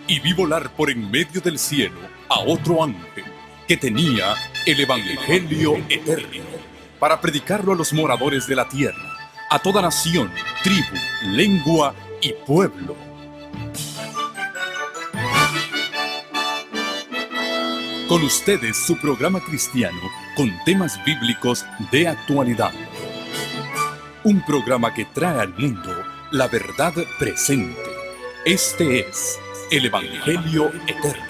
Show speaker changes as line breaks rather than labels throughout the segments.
y vi volar por en medio del cielo a otro ángel que tenía el Evangelio eterno para predicarlo a los moradores de la tierra, a toda nación, tribu, lengua y pueblo. Con ustedes su programa cristiano con temas bíblicos de actualidad. Un programa que trae al mundo la verdad presente. Este es el Evangelio eterno.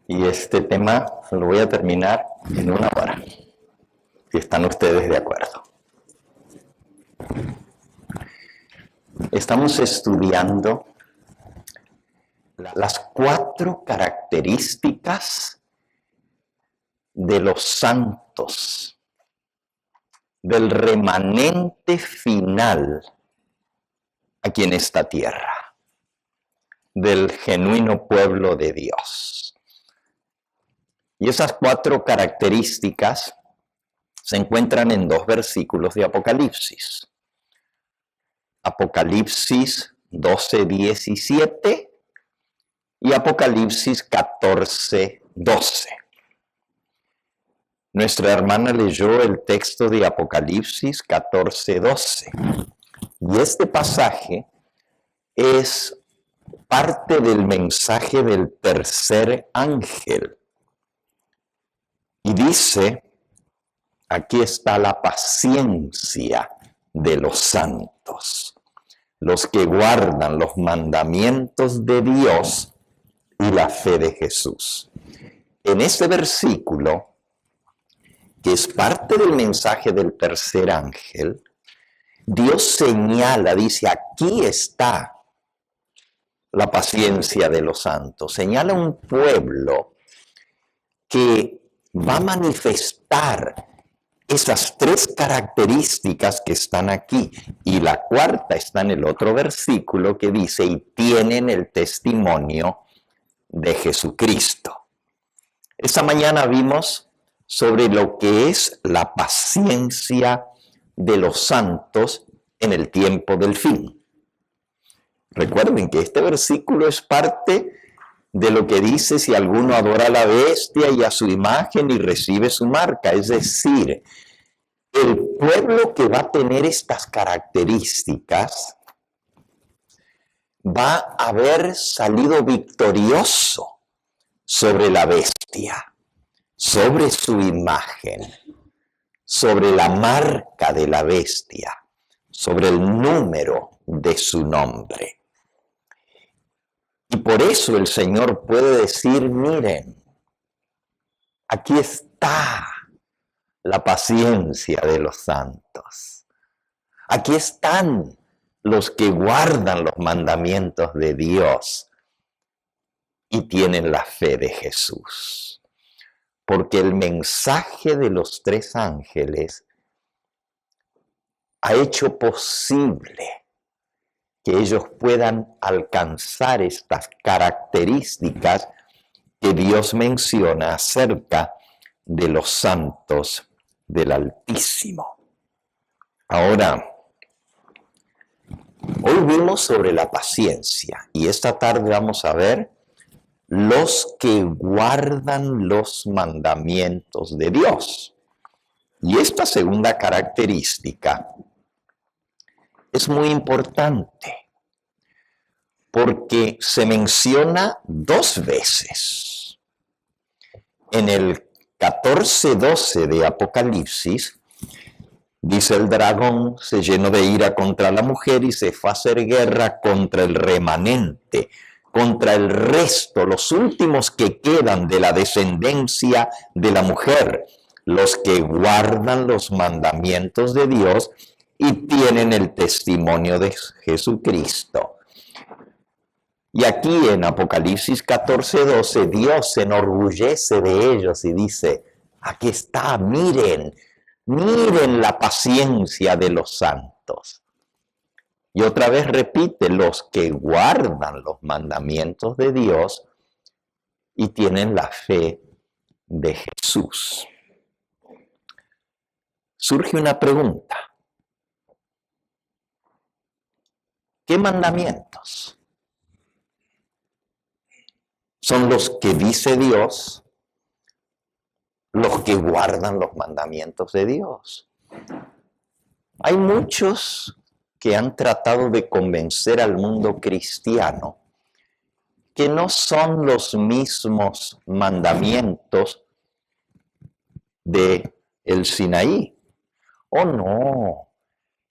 Y este tema lo voy a terminar en 1 hora, si están ustedes de acuerdo. Estamos estudiando las 4 características de los santos, del remanente final aquí en esta tierra, del genuino pueblo de Dios. Y esas 4 características se encuentran en 2 versículos de Apocalipsis. Apocalipsis 12:17 y Apocalipsis 14:12. Nuestra hermana leyó el texto de Apocalipsis 14:12. Y este pasaje es parte del mensaje del tercer ángel. Y dice, aquí está la paciencia de los santos, los que guardan los mandamientos de Dios y la fe de Jesús. en este versículo, que es parte del mensaje del tercer ángel, Dios señala, dice, aquí está la paciencia de los santos. Señala un pueblo que va a manifestar esas tres características que están aquí. Y la cuarta está en el otro versículo que dice, y tienen el testimonio de Jesucristo. Esta mañana vimos sobre lo que es la paciencia de los santos en el tiempo del fin. Recuerden que este versículo es parte de lo que dice si alguno adora a la bestia y a su imagen y recibe su marca. Es decir, el pueblo que va a tener estas características va a haber salido victorioso sobre la bestia, sobre su imagen, sobre la marca de la bestia, sobre el número de su nombre. Y por eso el Señor puede decir, miren, aquí está la paciencia de los santos. Aquí están los que guardan los mandamientos de Dios y tienen la fe de Jesús. Porque el mensaje de los tres ángeles ha hecho posible que ellos puedan alcanzar estas características que Dios menciona acerca de los santos del Altísimo. Ahora, hoy vimos sobre la paciencia y esta tarde vamos a ver los que guardan los mandamientos de Dios. Y esta segunda característica es muy importante porque se menciona dos veces. En el 14:12 de Apocalipsis, dice el dragón se llenó de ira contra la mujer y se fue a hacer guerra contra el remanente, contra el resto, los últimos que quedan de la descendencia de la mujer, los que guardan los mandamientos de Dios y tienen el testimonio de Jesucristo. Y aquí en Apocalipsis 14:12, Dios se enorgullece de ellos y dice, aquí está, miren la paciencia de los santos. Y otra vez repite, los que guardan los mandamientos de Dios y tienen la fe de Jesús. Surge una pregunta. ¿Qué mandamientos son los que dice Dios, los que guardan los mandamientos de Dios? Hay muchos que han tratado de convencer al mundo cristiano que no son los mismos mandamientos de el Sinaí. Oh, no.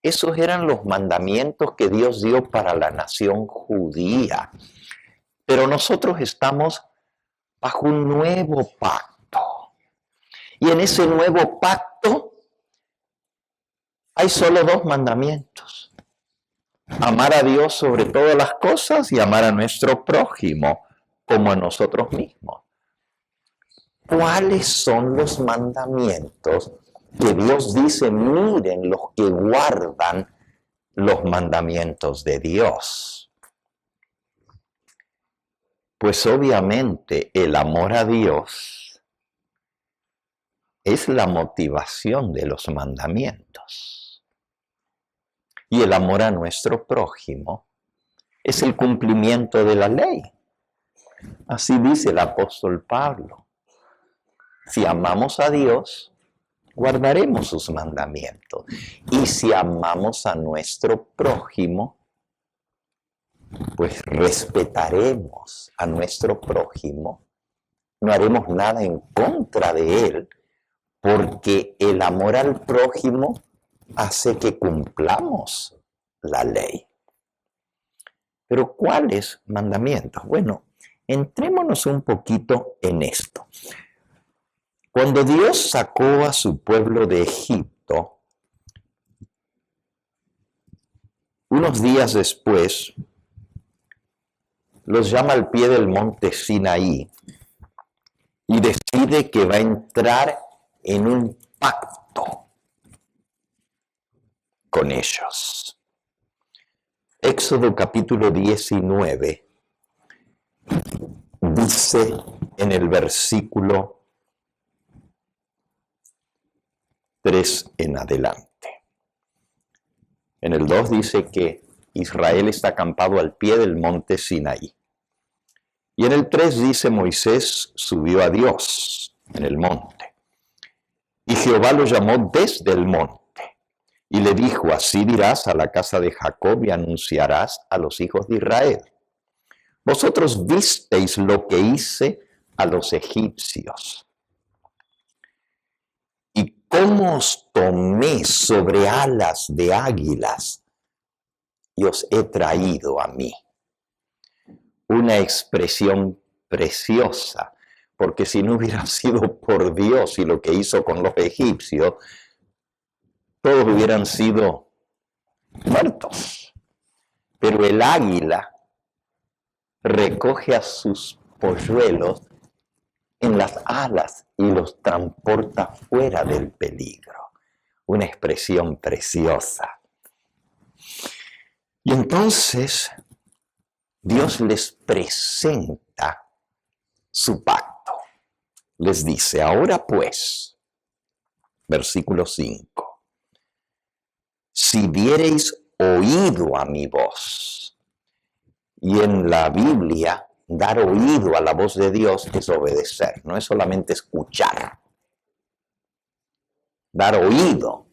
Esos eran los mandamientos que Dios dio para la nación judía. Pero nosotros estamos bajo un nuevo pacto. Y en ese nuevo pacto hay solo dos mandamientos. Amar a Dios sobre todas las cosas y amar a nuestro prójimo como a nosotros mismos. ¿Cuáles son los mandamientos que Dios dice, miren los que guardan los mandamientos de Dios? Pues obviamente el amor a Dios es la motivación de los mandamientos. Y el amor a nuestro prójimo es el cumplimiento de la ley. Así dice el apóstol Pablo. Si amamos a Dios, guardaremos sus mandamientos. Y si amamos a nuestro prójimo, pues respetaremos a nuestro prójimo. No haremos nada en contra de él, porque el amor al prójimo hace que cumplamos la ley. Pero ¿cuáles mandamientos? Bueno, entrémonos un poquito en esto. Cuando Dios sacó a su pueblo de Egipto, unos días después, los llama al pie del monte Sinaí y decide que va a entrar en un pacto con ellos. Éxodo capítulo 19 dice en el versículo 3 en adelante. En el 2 dice que Israel está acampado al pie del monte Sinaí. Y en el 3 dice, Moisés subió a Dios en el monte. Y Jehová lo llamó desde el monte. Y le dijo, así dirás a la casa de Jacob y anunciarás a los hijos de Israel. Vosotros visteis lo que hice a los egipcios. Y cómo os tomé sobre alas de águilas y os he traído a mí. Una expresión preciosa, porque si no hubiera sido por Dios y lo que hizo con los egipcios, todos hubieran sido muertos. Pero el águila recoge a sus polluelos en las alas y los transporta fuera del peligro. Una expresión preciosa. Y entonces Dios les presenta su pacto. Les dice, ahora pues, versículo 5, si diereis oído a mi voz, y en la Biblia, dar oído a la voz de Dios es obedecer, no es solamente escuchar. Dar oído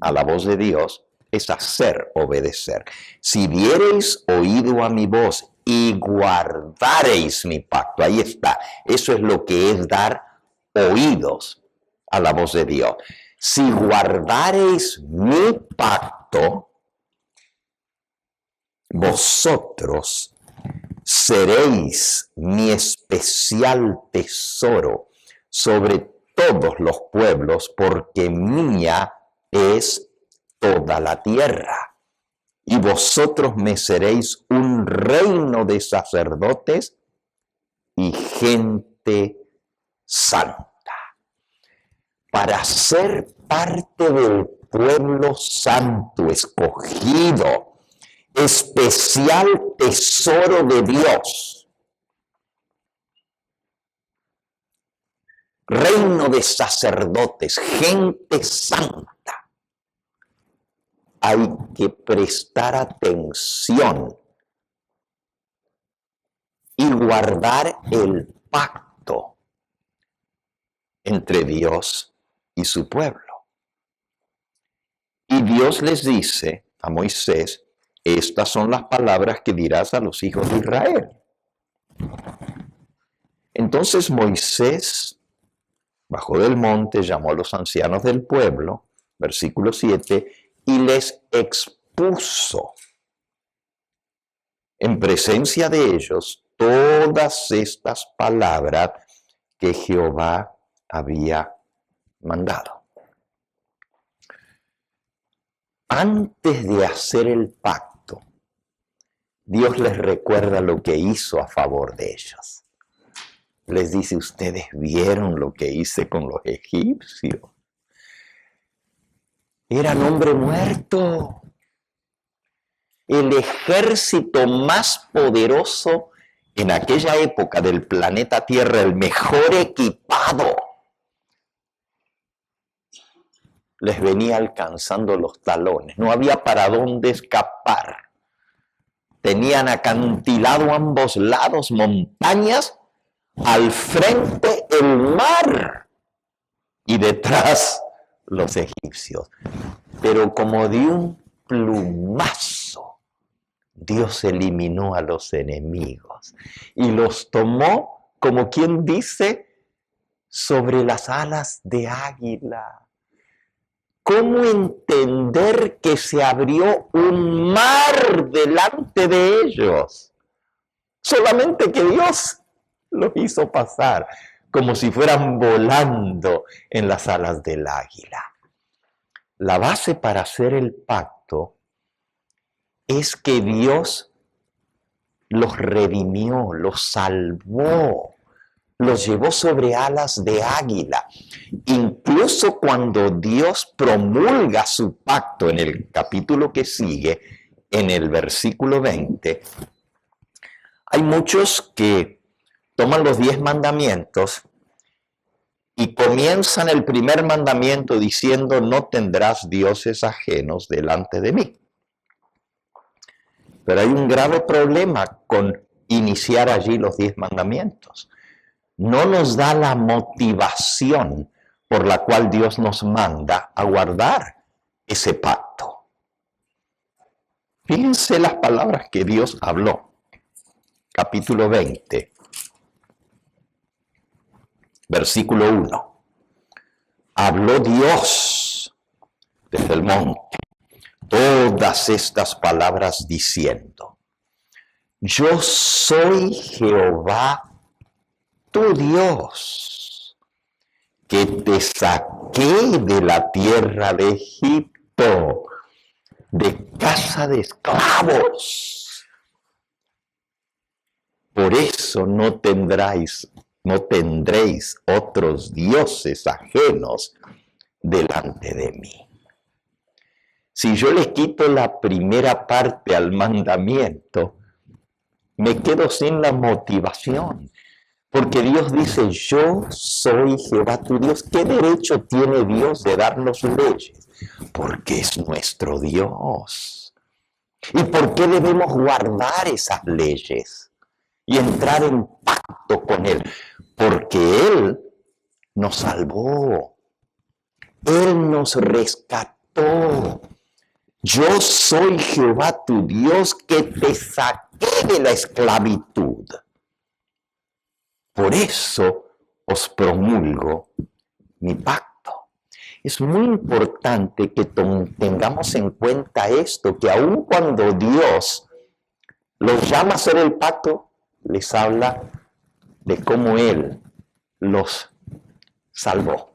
a la voz de Dios es hacer obedecer. Si diereis oído a mi voz y guardareis mi pacto, ahí está. Eso es lo que es dar oídos a la voz de Dios. Si guardareis mi pacto, vosotros seréis mi especial tesoro sobre todos los pueblos, porque mía es toda la tierra, y vosotros me seréis un reino de sacerdotes y gente santa. Para ser parte del pueblo santo, escogido, especial tesoro de Dios, reino de sacerdotes, gente santa, hay que prestar atención y guardar el pacto entre Dios y su pueblo. Y Dios les dice a Moisés, estas son las palabras que dirás a los hijos de Israel. Entonces Moisés bajó del monte, llamó a los ancianos del pueblo, versículo 7, y les expuso en presencia de ellos todas estas palabras que Jehová había mandado. Antes de hacer el pacto, Dios les recuerda lo que hizo a favor de ellos. Les dice, ustedes vieron lo que hice con los egipcios. Eran hombre muerto. El ejército más poderoso en aquella época del planeta Tierra, el mejor equipado, les venía alcanzando los talones. No había para dónde escapar. Tenían acantilado a ambos lados montañas, al frente el mar y detrás los egipcios. Pero como de un plumazo, Dios eliminó a los enemigos y los tomó, como quien dice, sobre las alas de águila. ¿Cómo entender que se abrió un mar delante de ellos? Solamente que Dios los hizo pasar. como si fueran volando en las alas del águila. La base para hacer el pacto es que Dios los redimió, los salvó, los llevó sobre alas de águila. Incluso cuando Dios promulga su pacto en el capítulo que sigue, en el versículo 20, hay muchos que toman los 10 mandamientos y comienzan el primer mandamiento diciendo: no tendrás dioses ajenos delante de mí. Pero hay un grave problema con iniciar allí los 10 mandamientos. No nos da la motivación por la cual Dios nos manda a guardar ese pacto. Fíjense las palabras que Dios habló. Capítulo 20, versículo 1. Habló Dios desde el monte todas estas palabras diciendo: yo soy Jehová tu Dios, que te saqué de la tierra de Egipto, de casa de esclavos. Por eso no tendréis otros dioses ajenos delante de mí. Si yo le quito la primera parte al mandamiento, me quedo sin la motivación. Porque Dios dice: yo soy Jehová tu Dios. ¿Qué derecho tiene Dios de darnos leyes? Porque es nuestro Dios. ¿Y por qué debemos guardar esas leyes y entrar en pacto con Él? Porque Él nos salvó. Él nos rescató. Yo soy Jehová tu Dios, que te saqué de la esclavitud. Por eso os promulgo mi pacto. Es muy importante que tengamos en cuenta esto, que aun cuando Dios los llama a hacer el pacto, les habla de cómo Él los salvó.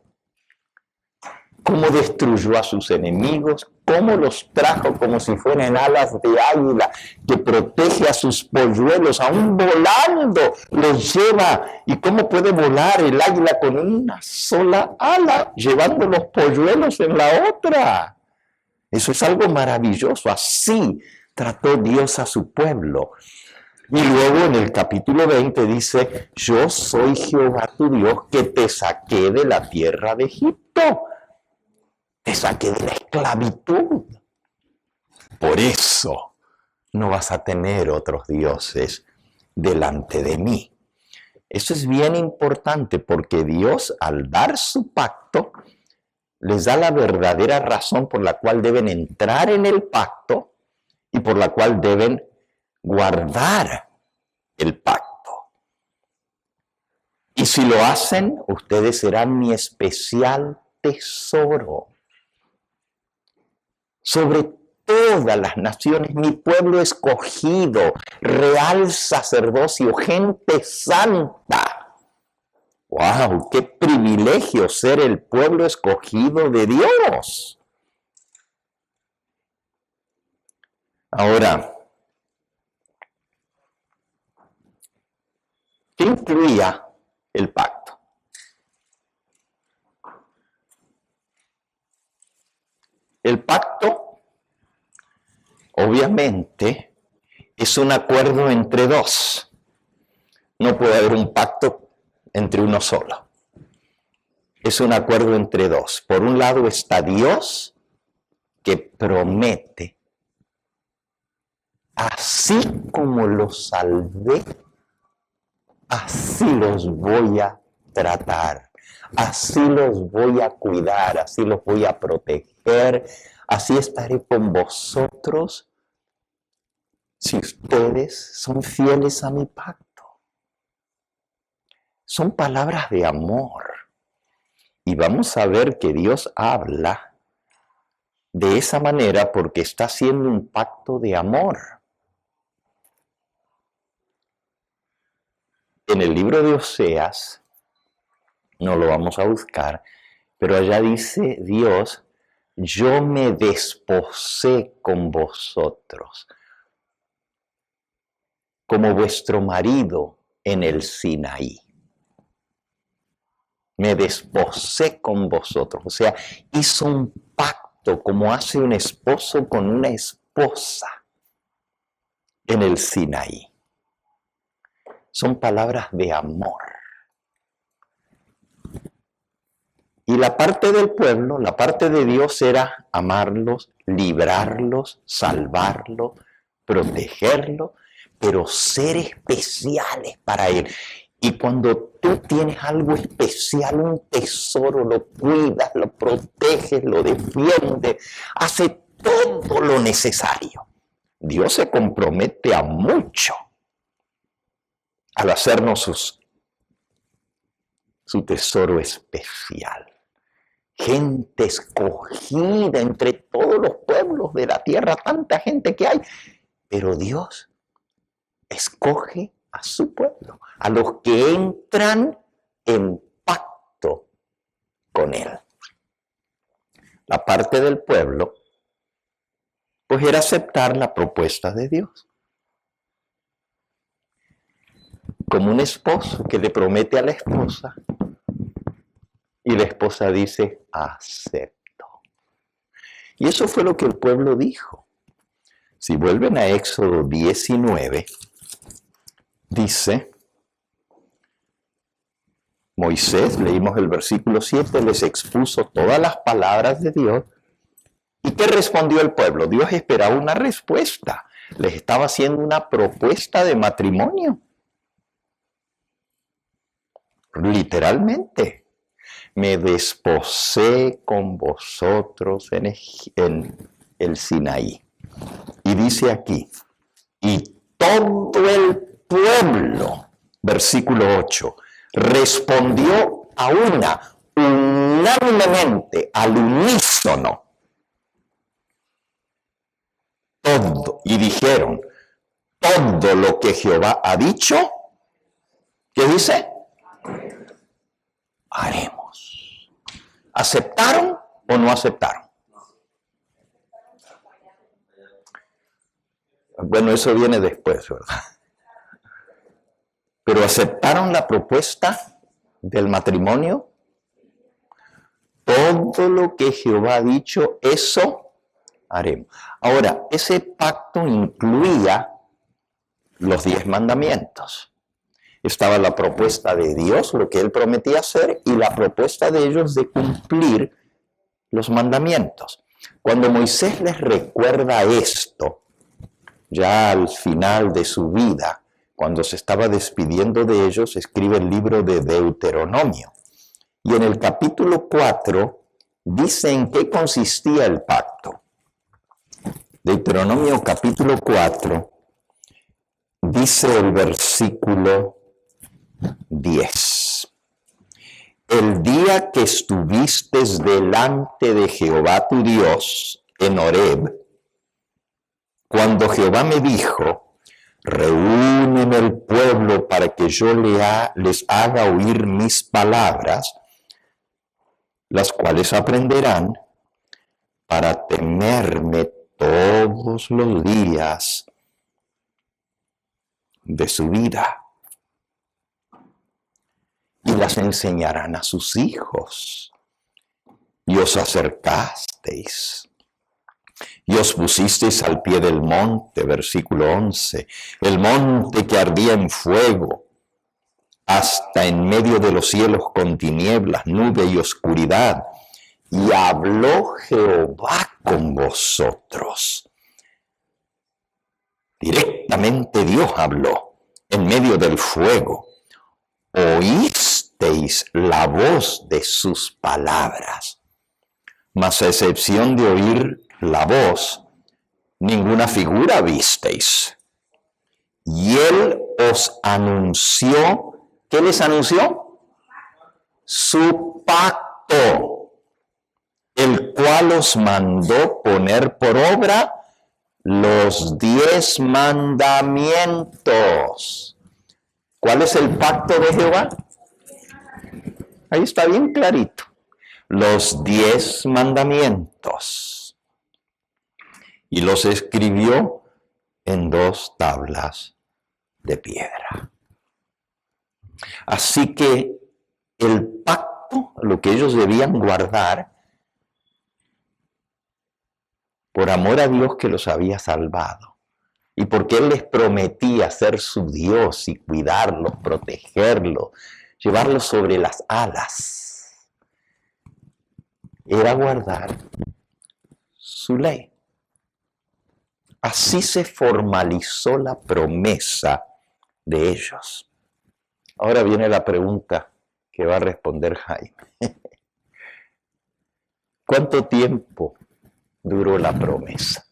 Cómo destruyó a sus enemigos, cómo los trajo como si fueran alas de águila, que protege a sus polluelos, aún volando los lleva. ¿Y cómo puede volar el águila con una sola ala, llevando los polluelos en la otra? Eso es algo maravilloso. Así trató Dios a su pueblo. Y luego en el capítulo 20 dice: yo soy Jehová tu Dios, que te saqué de la tierra de Egipto. Te saqué de la esclavitud. Por eso no vas a tener otros dioses delante de mí. Eso es bien importante, porque Dios, al dar su pacto, les da la verdadera razón por la cual deben entrar en el pacto y por la cual deben guardar el pacto. Y si lo hacen, ustedes serán mi especial tesoro sobre todas las naciones, mi pueblo escogido, real sacerdocio, gente santa. ¡Wow! ¡Qué privilegio ser el pueblo escogido de Dios! Ahora, ¿qué incluía el pacto? El pacto, obviamente, es un acuerdo entre dos. No puede haber un pacto entre uno solo. Es un acuerdo entre dos. Por un lado está Dios, que promete: así como los salvé, así los voy a tratar. Así los voy a cuidar, así los voy a proteger, así estaré con vosotros si ustedes son fieles a mi pacto. Son palabras de amor. Y vamos a ver que Dios habla de esa manera porque está haciendo un pacto de amor. En el libro de Oseas, no lo vamos a buscar, pero allá dice Dios, yo me desposé con vosotros, como vuestro marido en el Sinaí. Me desposé con vosotros, o sea, hizo un pacto como hace un esposo con una esposa en el Sinaí. Son palabras de amor. Y la parte del pueblo, la parte de Dios era amarlos, librarlos, salvarlos, protegerlos, pero ser especiales para Él. Y cuando tú tienes algo especial, un tesoro, lo cuidas, lo proteges, lo defiendes, hace todo lo necesario. Dios se compromete a mucho al hacernos su tesoro especial. Gente escogida entre todos los pueblos de la tierra, tanta gente que hay, pero Dios escoge a su pueblo, a los que entran en pacto con Él. La parte del pueblo, pues era aceptar la propuesta de Dios. Como un esposo que le promete a la esposa y la esposa dice, acepto. Y eso fue lo que el pueblo dijo. Si vuelven a Éxodo 19, dice, Moisés, leímos el versículo 7, les expuso todas las palabras de Dios. ¿Y qué respondió el pueblo? Dios esperaba una respuesta. Les estaba haciendo una propuesta de matrimonio. Literalmente. Me desposé con vosotros en el Sinaí. Y dice aquí, y todo el pueblo, versículo 8, respondió a unánimemente, al unísono, todo, y dijeron, todo lo que Jehová ha dicho, ¿qué dice? Haremos. ¿Aceptaron o no aceptaron? Bueno, eso viene después, ¿verdad? Pero ¿aceptaron la propuesta del matrimonio? Todo lo que Jehová ha dicho, eso haremos. Ahora, ese pacto incluía los 10 mandamientos. Estaba la propuesta de Dios, lo que Él prometía hacer, y la propuesta de ellos de cumplir los mandamientos. Cuando Moisés les recuerda esto, ya al final de su vida, cuando se estaba despidiendo de ellos, escribe el libro de Deuteronomio. Y en el capítulo 4 dice en qué consistía el pacto. Deuteronomio capítulo 4 dice el versículo 10. El día que estuviste delante de Jehová tu Dios en Horeb, cuando Jehová me dijo, reúnen el pueblo para que yo les haga oír mis palabras, las cuales aprenderán para temerme todos los días de su vida. Y las enseñarán a sus hijos. Y os acercasteis. Y os pusisteis al pie del monte, versículo 11, el monte que ardía en fuego, hasta en medio de los cielos con tinieblas, nube y oscuridad. Y habló Jehová con vosotros. Directamente Dios habló en medio del fuego. Oísteis la voz de sus palabras, mas a excepción de oír la voz, ninguna figura visteis. Y Él os anunció, ¿qué les anunció? Su pacto, el cual os mandó poner por obra los 10 mandamientos. ¿Cuál es el pacto de Jehová? Ahí está bien clarito. Los 10 mandamientos. Y los escribió en 2 tablas de piedra. Así que el pacto, lo que ellos debían guardar, por amor a Dios que los había salvado, y porque Él les prometía ser su Dios y cuidarlos, protegerlos, llevarlos sobre las alas, era guardar su ley. Así se formalizó la promesa de ellos. Ahora viene la pregunta que va a responder Jaime. ¿Cuánto tiempo duró la promesa?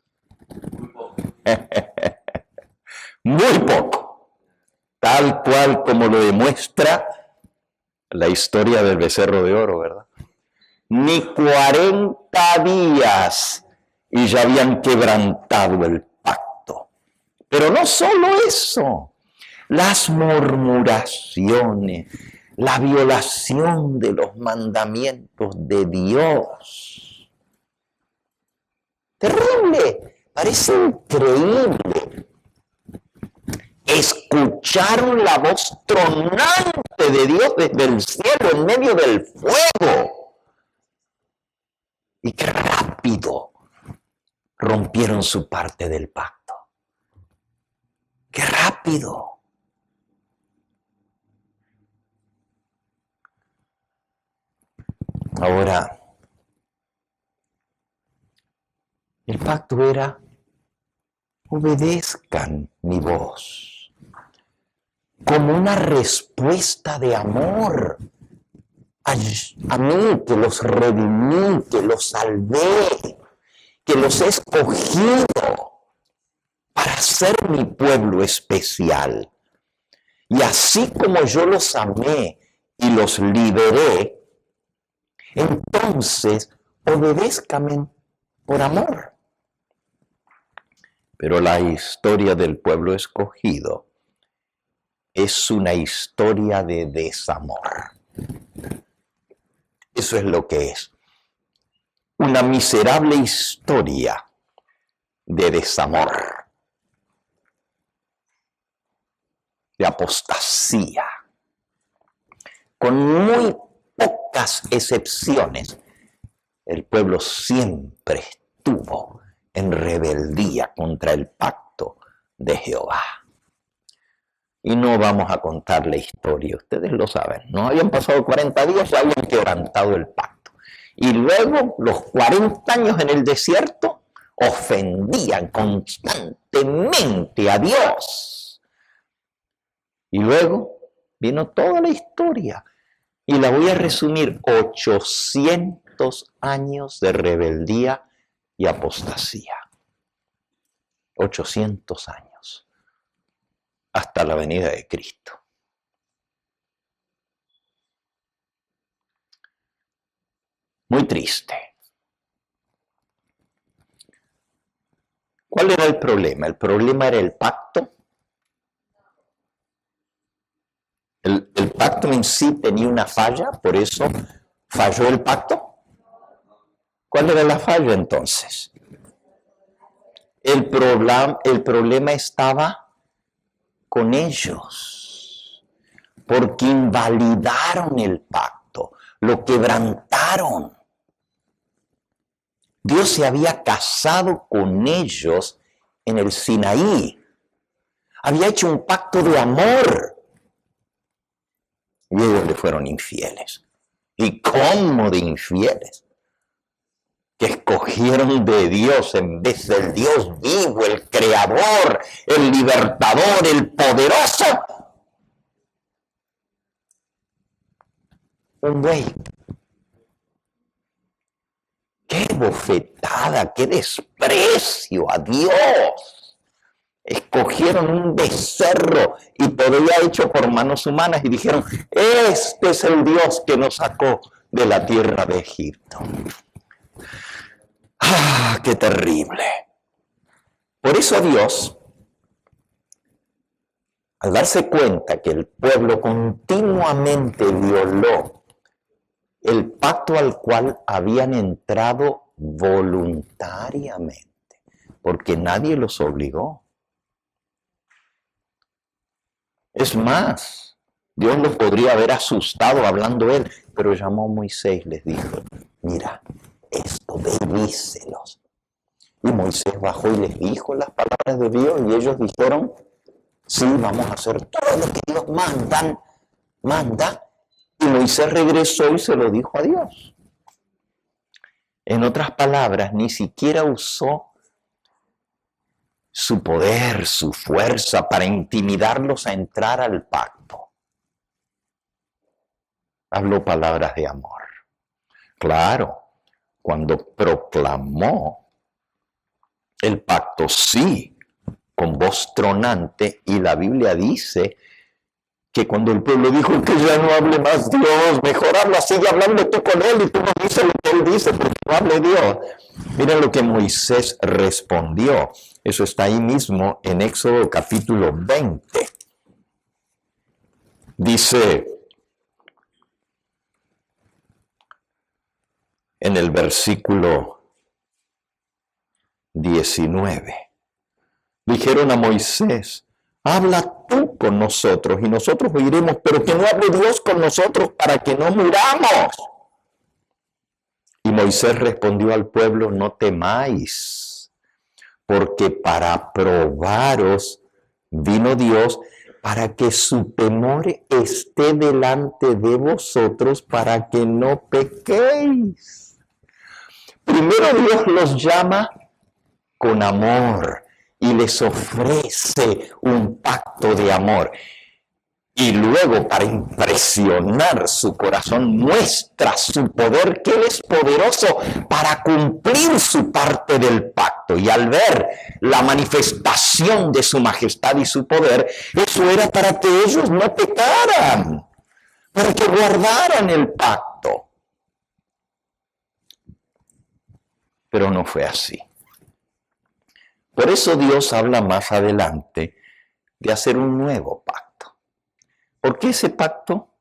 Muy poco. Tal cual como lo demuestra la historia del becerro de oro, ¿verdad? Ni 40 días y ya habían quebrantado el pacto. Pero no solo eso, las murmuraciones, la violación de los mandamientos de Dios. Terrible, parece increíble. Escucharon la voz tronante de Dios desde el cielo en medio del fuego. Y qué rápido rompieron su parte del pacto. ¡Qué rápido! Ahora, el pacto era: obedezcan mi voz, como una respuesta de amor a mí, que los redimí, que los salvé, que los he escogido para ser mi pueblo especial. Y así como yo los amé y los liberé, entonces obedézcanme por amor. Pero la historia del pueblo escogido es una historia de desamor. Eso es lo que es. Una miserable historia de desamor, de apostasía. Con muy pocas excepciones, el pueblo siempre estuvo en rebeldía contra el pacto de Jehová. Y no vamos a contar la historia, ustedes lo saben. No habían pasado 40 días, ya habían quebrantado el pacto. Y luego, los 40 años en el desierto, ofendían constantemente a Dios. Y luego vino toda la historia. Y la voy a resumir: 800 años de rebeldía y apostasía. 800 años. Hasta la venida de Cristo. Muy triste. ¿Cuál era el problema? ¿El problema era el pacto? ¿El pacto en sí tenía una falla? ¿Por eso falló el pacto? ¿Cuál era la falla entonces? El problema estaba con ellos, porque invalidaron el pacto, lo quebrantaron. Dios se había casado con ellos en el Sinaí, había hecho un pacto de amor, y ellos le fueron infieles. ¿Y cómo de infieles? Que escogieron de Dios en vez del Dios vivo, el creador, el libertador, el poderoso. Un buey. ¡Qué bofetada, qué desprecio a Dios! Escogieron un becerro y todavía hecho por manos humanas y dijeron: este es el Dios que nos sacó de la tierra de Egipto. ¡Ah, qué terrible! Por eso Dios, al darse cuenta que el pueblo continuamente violó el pacto al cual habían entrado voluntariamente, porque nadie los obligó. Es más, Dios los podría haber asustado hablando él, pero llamó a Moisés y les dijo, mira, esto ve y díselos. Y Moisés bajó y les dijo las palabras de Dios y ellos dijeron, sí, vamos a hacer todo lo que Dios manda. Y Moisés regresó y se lo dijo a Dios. En otras palabras, ni siquiera usó su poder, su fuerza para intimidarlos a entrar al pacto. Habló palabras de amor. Claro, cuando proclamó el pacto, sí, con voz tronante, y la Biblia dice que cuando el pueblo dijo que ya no hable más Dios, mejor habla, sigue hablando tú con él y tú no dices lo que él dice, porque no hable Dios. Miren lo que Moisés respondió. Eso está ahí mismo en Éxodo capítulo 20. Dice en el versículo 19. Dijeron a Moisés, habla tú con nosotros y nosotros oiremos, pero que no hable Dios con nosotros para que no muramos. Y Moisés respondió al pueblo, no temáis, porque para probaros vino Dios para que su temor esté delante de vosotros para que no pequéis. Primero Dios los llama con amor y les ofrece un pacto de amor. Y luego, para impresionar su corazón, muestra su poder, que Él es poderoso para cumplir su parte del pacto. Y al ver la manifestación de su majestad y su poder, eso era para que ellos no pecaran, para que guardaran el pacto. Pero no fue así. Por eso Dios habla más adelante de hacer un nuevo pacto. Porque ese pacto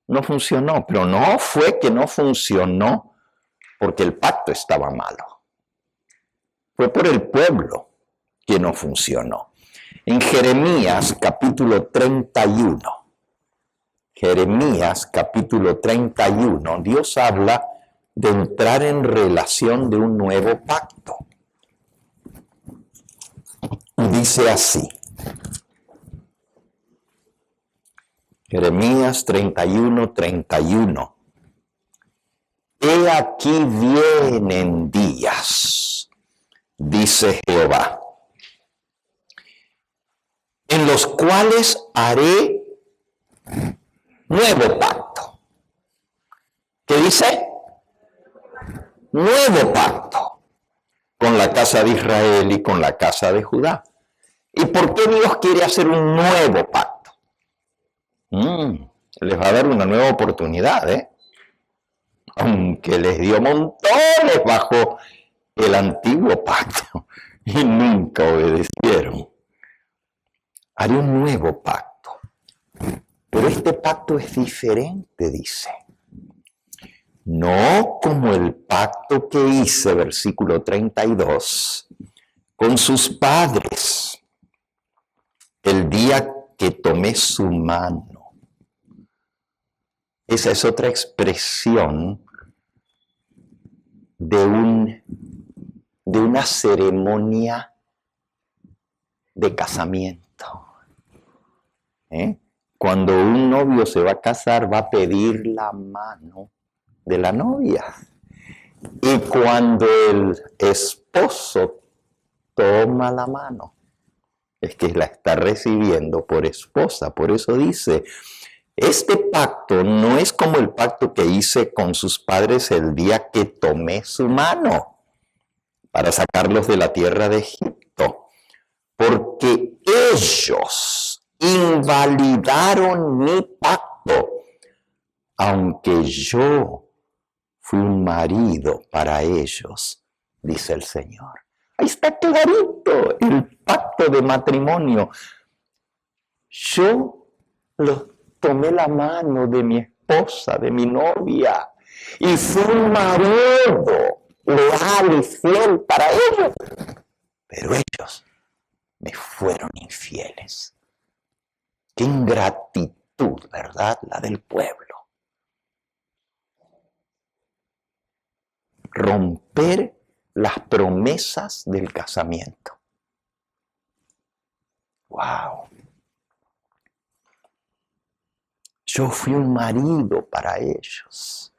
no funcionó, pero no fue que no funcionó porque el pacto estaba malo. Fue por el pueblo que no funcionó. En Jeremías capítulo 31, Dios habla de entrar en relación de un nuevo pacto. Y dice así, Jeremías 31:31. He aquí vienen días, dice Jehová, en los cuales haré nuevo pacto. ¿Qué dice? Nuevo pacto con la casa de Israel y con la casa de Judá. ¿Y por qué Dios quiere hacer un nuevo pacto? Les va a dar una nueva oportunidad, aunque les dio montones bajo el antiguo pacto y nunca obedecieron. Haré un nuevo pacto, pero este pacto es diferente, dice. No como el pacto que hice, versículo 32, con sus padres, el día que tomé su mano. Esa es otra expresión de una ceremonia de casamiento. Cuando un novio se va a casar, va a pedir la mano de la novia. Y cuando el esposo toma la mano, es que la está recibiendo por esposa. Por eso dice, este pacto no es como el pacto que hice con sus padres el día que tomé su mano para sacarlos de la tierra de Egipto, porque ellos invalidaron mi pacto, aunque yo fui un marido para ellos, dice el Señor. Ahí está clarito el pacto de matrimonio. Yo tomé la mano de mi esposa, de mi novia. Y fui un marido leal y fiel para ellos. Pero ellos me fueron infieles. Qué ingratitud, ¿verdad? La del pueblo. Romper las promesas del casamiento. ¡Wow! Yo fui un marido para ellos,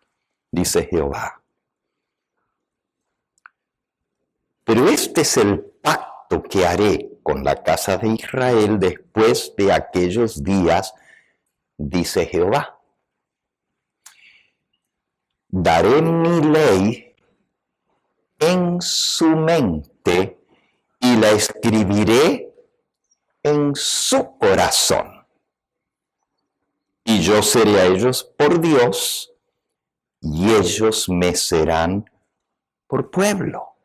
dice Jehová. Pero este es el pacto que haré con la casa de Israel después de aquellos días, dice Jehová. Daré mi ley en su mente y la escribiré en su corazón. Y yo seré a ellos por Dios, y ellos me serán por pueblo.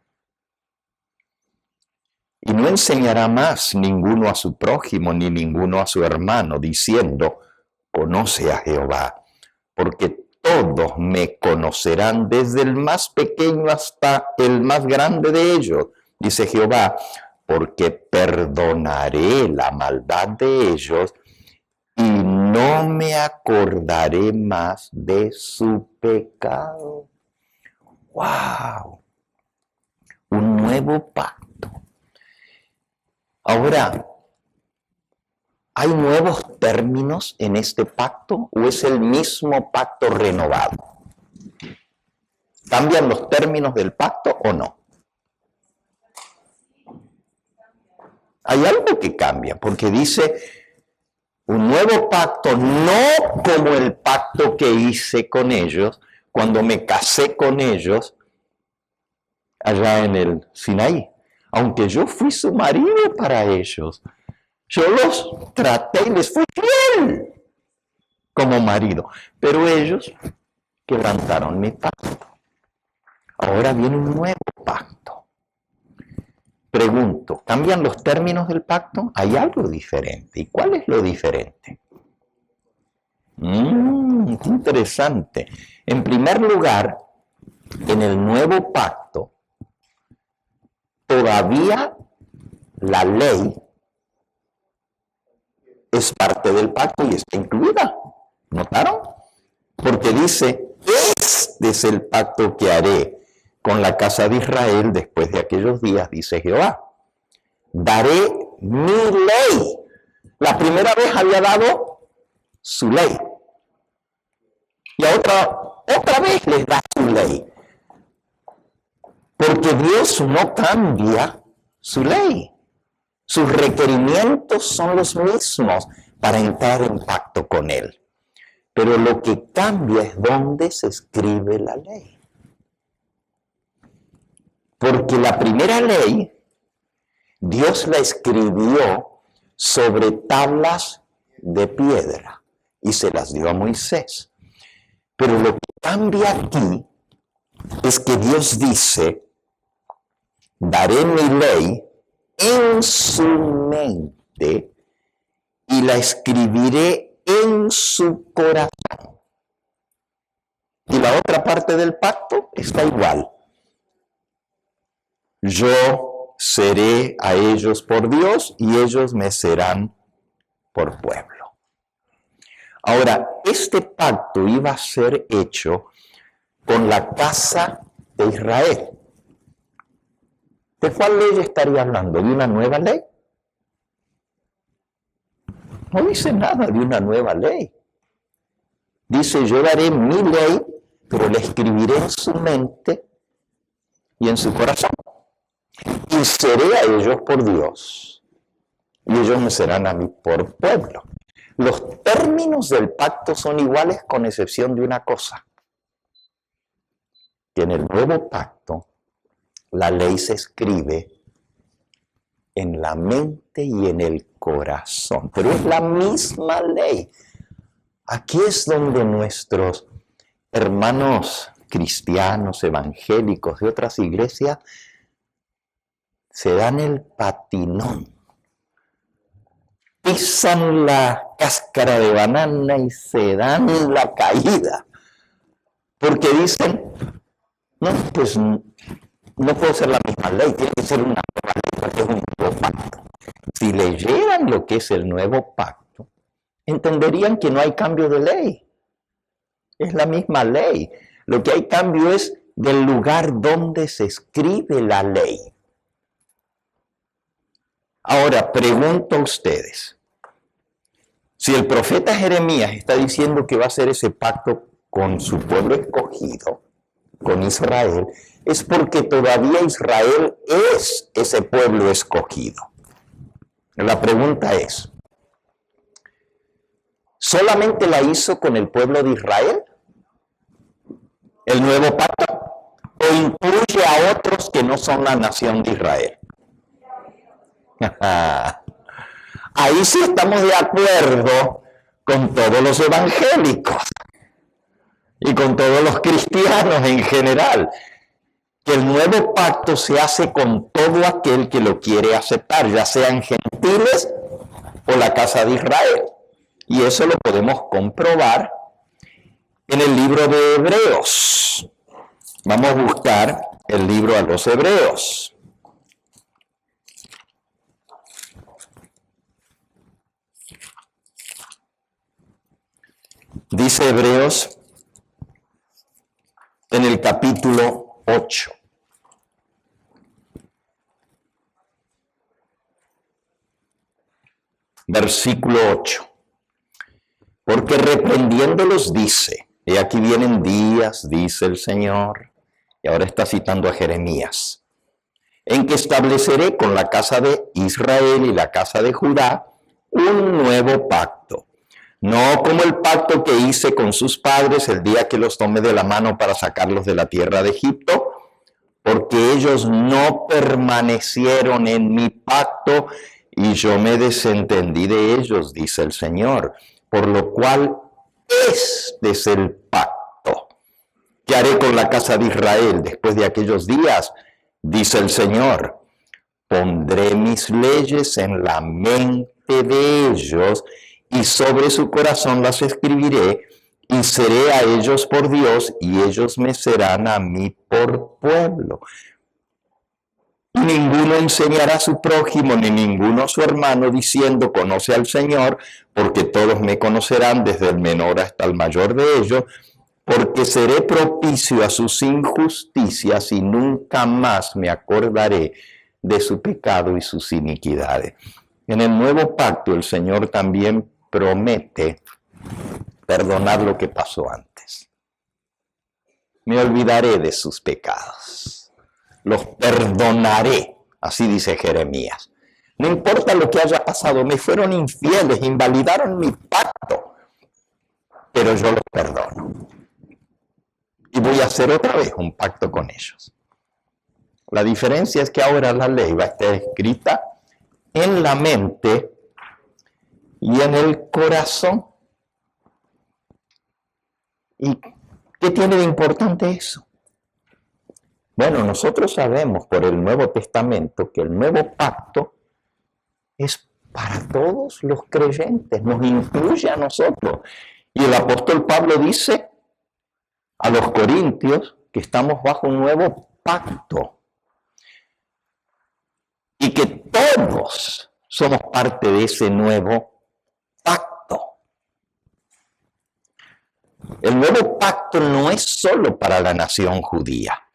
Y no enseñará más ninguno a su prójimo, ni ninguno a su hermano, diciendo, conoce a Jehová, porque todos me conocerán, desde el más pequeño hasta el más grande de ellos, dice Jehová, porque perdonaré la maldad de ellos, y no me acordaré más de su pecado. ¡Wow! Un nuevo pacto. Ahora, ¿hay nuevos términos en este pacto o es el mismo pacto renovado? ¿Cambian los términos del pacto o no? Hay algo que cambia, porque dice un nuevo pacto, no como el pacto que hice con ellos cuando me casé con ellos allá en el Sinaí. Aunque yo fui su marido para ellos, yo los traté y les fui fiel como marido. Pero ellos quebrantaron mi pacto. Ahora viene un nuevo pacto. Pregunto, ¿cambian los términos del pacto? Hay algo diferente. ¿Y cuál es lo diferente? Qué interesante. En primer lugar, en el nuevo pacto, todavía la ley es parte del pacto y está incluida. ¿Notaron? Porque dice, este es el pacto que haré con la casa de Israel después de aquellos días, dice Jehová. Daré mi ley. La primera vez había dado su ley. Y otra vez les da su ley. Porque Dios no cambia su ley. Sus requerimientos son los mismos para entrar en pacto con Él. Pero lo que cambia es dónde se escribe la ley. Porque la primera ley, Dios la escribió sobre tablas de piedra y se las dio a Moisés. Pero lo que cambia aquí es que Dios dice, daré mi ley en su mente y la escribiré en su corazón. Y la otra parte del pacto está igual. Yo seré a ellos por Dios y ellos me serán por pueblo. Ahora, este pacto iba a ser hecho con la casa de Israel. ¿De cuál ley estaría hablando? ¿De una nueva ley? No dice nada de una nueva ley. Dice, yo daré mi ley, pero la escribiré en su mente y en su corazón. Y seré a ellos por Dios, y ellos me serán a mí por pueblo. Los términos del pacto son iguales con excepción de una cosa, que en el nuevo pacto la ley se escribe en la mente y en el corazón, pero es la misma ley. Aquí es donde nuestros hermanos cristianos, evangélicos de otras iglesias se dan el patinón, pisan la cáscara de banana y se dan la caída. Porque dicen, no, pues no puede ser la misma ley, tiene que ser una nueva ley, porque es un nuevo pacto. Si leyeran lo que es el nuevo pacto, entenderían que no hay cambio de ley. Es la misma ley. Lo que hay cambio es del lugar donde se escribe la ley. Ahora, pregunto a ustedes, si el profeta Jeremías está diciendo que va a hacer ese pacto con su pueblo escogido, con Israel, es porque todavía Israel es ese pueblo escogido. La pregunta es, ¿solamente la hizo con el pueblo de Israel? ¿El nuevo pacto? ¿O incluye a otros que no son la nación de Israel? Ahí sí estamos de acuerdo con todos los evangélicos y con todos los cristianos en general, que el nuevo pacto se hace con todo aquel que lo quiere aceptar, ya sean gentiles o la casa de Israel. Y eso lo podemos comprobar en el libro de Hebreos. Vamos a buscar el libro a los Hebreos. Dice Hebreos en el capítulo 8. Versículo 8. Porque reprendiéndolos dice, y aquí vienen días, dice el Señor, y ahora está citando a Jeremías, en que estableceré con la casa de Israel y la casa de Judá un nuevo pacto. No como el pacto que hice con sus padres el día que los tomé de la mano para sacarlos de la tierra de Egipto, porque ellos no permanecieron en mi pacto y yo me desentendí de ellos, dice el Señor. Por lo cual, este es el pacto que haré con la casa de Israel después de aquellos días, dice el Señor. Pondré mis leyes en la mente de ellos y sobre su corazón las escribiré, y seré a ellos por Dios, y ellos me serán a mí por pueblo. Y ninguno enseñará a su prójimo, ni ninguno a su hermano, diciendo, conoce al Señor, porque todos me conocerán, desde el menor hasta el mayor de ellos, porque seré propicio a sus injusticias, y nunca más me acordaré de su pecado y sus iniquidades. En el nuevo pacto, el Señor también promete perdonar lo que pasó antes. Me olvidaré de sus pecados. Los perdonaré, así dice Jeremías. No importa lo que haya pasado, me fueron infieles, invalidaron mi pacto, pero yo los perdono. Y voy a hacer otra vez un pacto con ellos. La diferencia es que ahora la ley va a estar escrita en la mente y en el corazón. ¿Y qué tiene de importante eso? Bueno, nosotros sabemos por el Nuevo Testamento que el nuevo pacto es para todos los creyentes, nos incluye a nosotros. Y el apóstol Pablo dice a los corintios que estamos bajo un nuevo pacto y que todos somos parte de ese nuevo pacto. El nuevo pacto no es solo para la nación judía,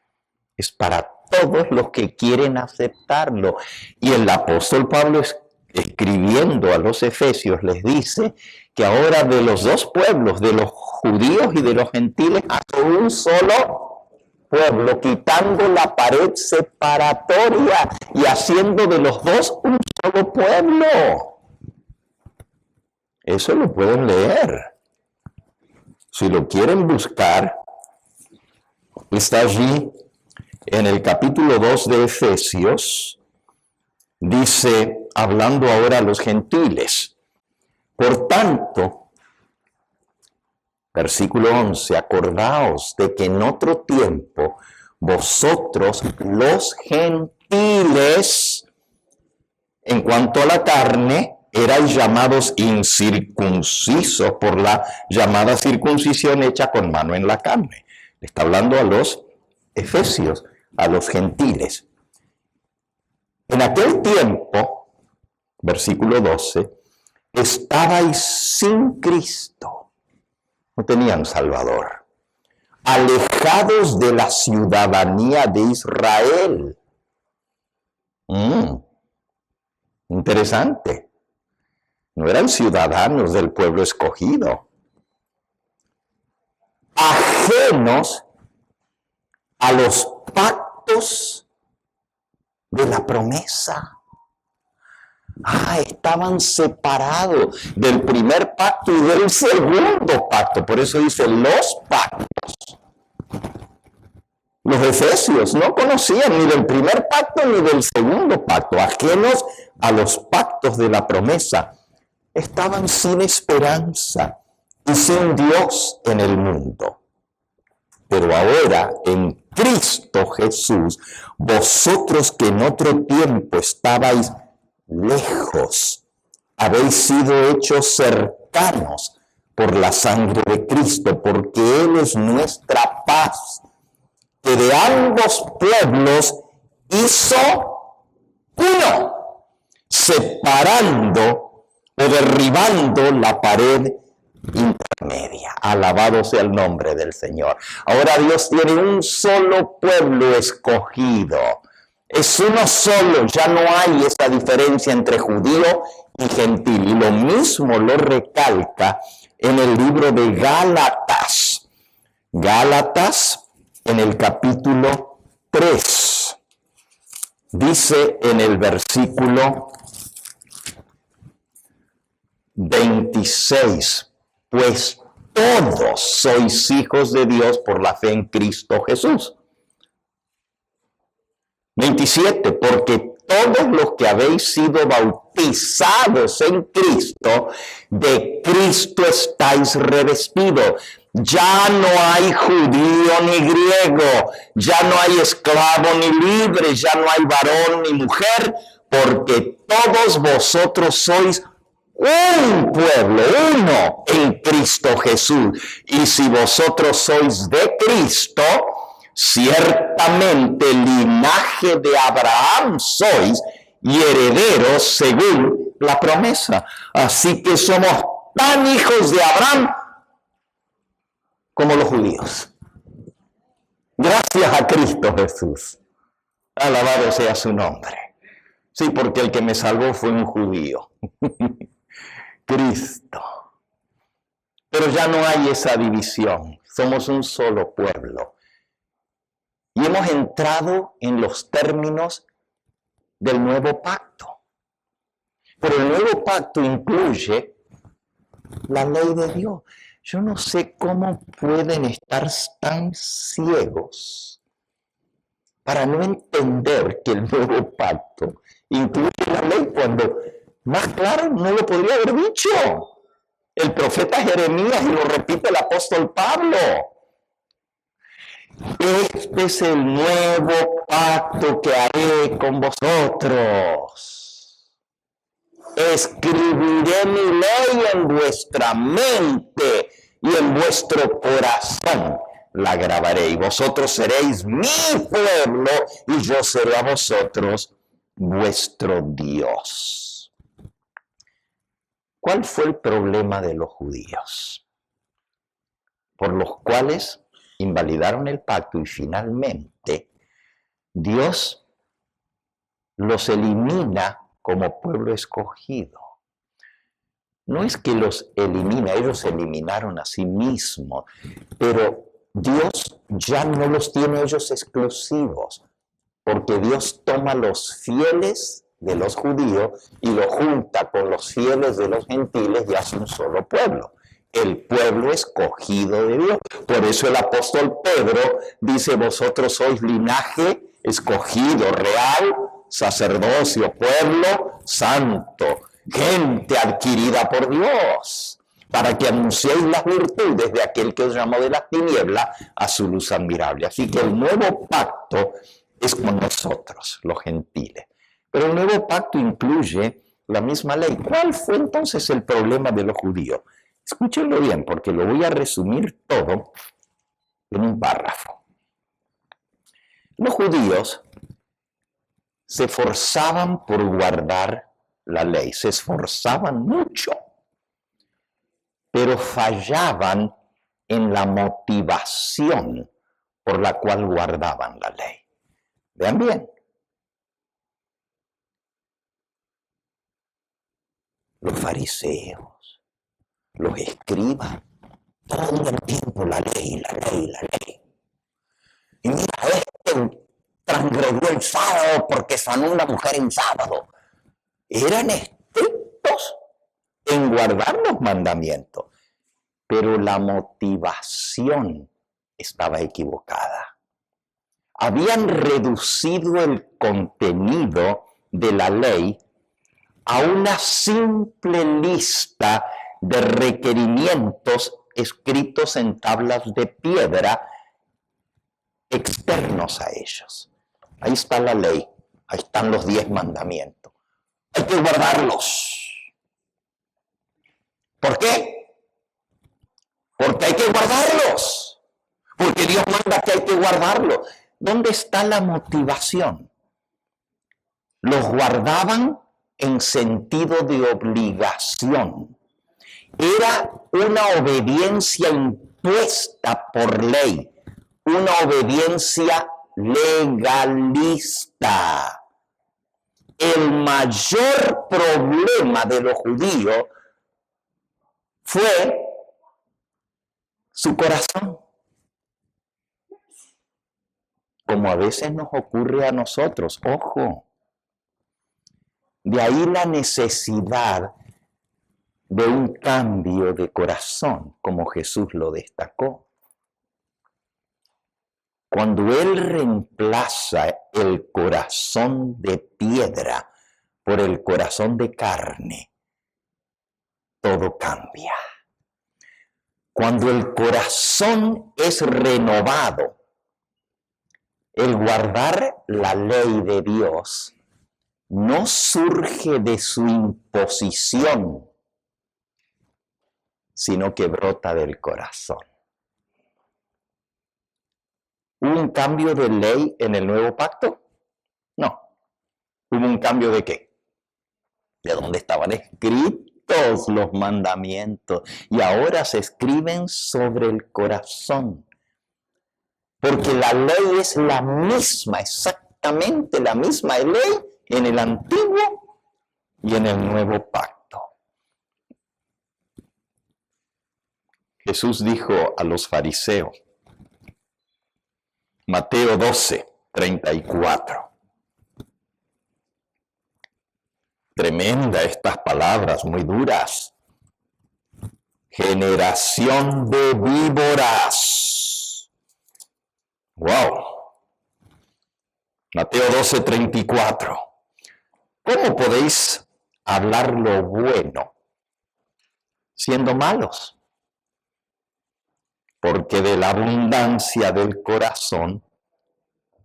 es para todos los que quieren aceptarlo. Y el apóstol Pablo, escribiendo a los efesios, les dice que ahora de los dos pueblos, de los judíos y de los gentiles, hace un solo pueblo, quitando la pared separatoria y haciendo de los dos un solo pueblo. Eso lo pueden leer. Si lo quieren buscar, está allí en el capítulo 2 de Efesios. Dice, hablando ahora a los gentiles, por tanto, versículo 11, acordaos de que en otro tiempo vosotros los gentiles, en cuanto a la carne, erais llamados incircuncisos por la llamada circuncisión hecha con mano en la carne. Le está hablando a los efesios, a los gentiles. En aquel tiempo, versículo 12, estabais sin Cristo, no tenían Salvador, alejados de la ciudadanía de Israel. Interesante. No eran ciudadanos del pueblo escogido. Ajenos a los pactos de la promesa. Estaban separados del primer pacto y del segundo pacto. Por eso dice los pactos. Los efesios no conocían ni del primer pacto ni del segundo pacto. Ajenos a los pactos de la promesa. Estaban sin esperanza y sin Dios en el mundo. Pero ahora, en Cristo Jesús, vosotros que en otro tiempo estabais lejos, habéis sido hechos cercanos por la sangre de Cristo, porque Él es nuestra paz, que de ambos pueblos hizo uno, separando o derribando la pared intermedia. Alabado sea el nombre del Señor. Ahora Dios tiene un solo pueblo escogido. Es uno solo, ya no hay esa diferencia entre judío y gentil. Y lo mismo lo recalca en el libro de Gálatas. Gálatas, en el capítulo 3, dice en el versículo 26, pues todos sois hijos de Dios por la fe en Cristo Jesús. 27, porque todos los que habéis sido bautizados en Cristo, de Cristo estáis revestidos. Ya no hay judío ni griego, ya no hay esclavo ni libre, ya no hay varón ni mujer, porque todos vosotros sois un pueblo, uno en Cristo Jesús. Y si vosotros sois de Cristo, ciertamente linaje de Abraham sois y herederos según la promesa. Así que somos tan hijos de Abraham como los judíos. Gracias a Cristo Jesús. Alabado sea su nombre. Sí, porque el que me salvó fue un judío. Cristo. Pero ya no hay esa división. Somos un solo pueblo. Y hemos entrado en los términos del nuevo pacto. Pero el nuevo pacto incluye la ley de Dios. Yo no sé cómo pueden estar tan ciegos para no entender que el nuevo pacto incluye la ley cuando más claro no lo podría haber dicho el profeta Jeremías y lo repite el apóstol Pablo. Este es el nuevo pacto que haré con vosotros. Escribiré mi ley en vuestra mente y en vuestro corazón la grabaré. Y vosotros seréis mi pueblo y yo seré a vosotros vuestro Dios. ¿Cuál fue el problema de los judíos? Por los cuales invalidaron el pacto y finalmente Dios los elimina como pueblo escogido. No es que los elimina, ellos se eliminaron a sí mismos, pero Dios ya no los tiene ellos exclusivos, porque Dios toma los fieles de los judíos y lo junta con los fieles de los gentiles y hace un solo pueblo. El pueblo escogido de Dios. Por eso el apóstol Pedro dice, vosotros sois linaje escogido, real, sacerdocio, pueblo santo, gente adquirida por Dios, para que anunciéis las virtudes de aquel que os llamó de las tinieblas a su luz admirable. Así que el nuevo pacto es con nosotros, los gentiles. Pero el nuevo pacto incluye la misma ley. ¿Cuál fue entonces el problema de los judíos? Escúchenlo bien, porque lo voy a resumir todo en un párrafo. Los judíos se esforzaban por guardar la ley, se esforzaban mucho, pero fallaban en la motivación por la cual guardaban la ley. Vean bien. Los fariseos, los escribas, todo el tiempo la ley, la ley, la ley. Y mira, este transgredió el sábado porque sanó una mujer en sábado. Eran estrictos en guardar los mandamientos, pero la motivación estaba equivocada. Habían reducido el contenido de la ley a una simple lista de requerimientos escritos en tablas de piedra externos a ellos. Ahí está la ley, ahí están los 10 mandamientos. Hay que guardarlos. ¿Por qué? Porque hay que guardarlos. Porque Dios manda que hay que guardarlos. ¿Dónde está la motivación? Los guardaban en sentido de obligación. Era una obediencia impuesta por ley, una obediencia legalista. El mayor problema de los judíos fue su corazón, como a veces nos ocurre a nosotros. Ojo, de ahí la necesidad de un cambio de corazón, como Jesús lo destacó. Cuando Él reemplaza el corazón de piedra por el corazón de carne, todo cambia. Cuando el corazón es renovado, el guardar la ley de Dios no surge de su imposición, sino que brota del corazón. ¿Hubo un cambio de ley en el nuevo pacto? No. ¿Hubo un cambio de qué? De dónde estaban escritos los mandamientos y ahora se escriben sobre el corazón. Porque la ley es la misma, exactamente la misma ley en el antiguo y en el nuevo pacto. Jesús dijo a los fariseos, Mateo 12, 34. Tremenda estas palabras, muy duras. Generación de víboras. ¡Wow! Mateo 12, 34. ¿Cómo podéis hablar lo bueno siendo malos? Porque de la abundancia del corazón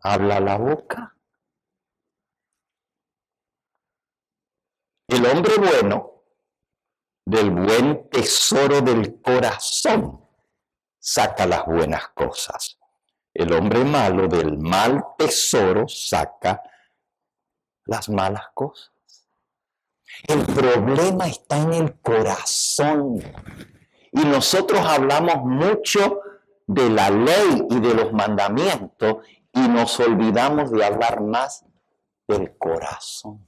habla la boca. El hombre bueno, del buen tesoro del corazón, saca las buenas cosas. El hombre malo, del mal tesoro, saca las malas cosas. El problema está en el corazón. Y nosotros hablamos mucho de la ley y de los mandamientos y nos olvidamos de hablar más del corazón.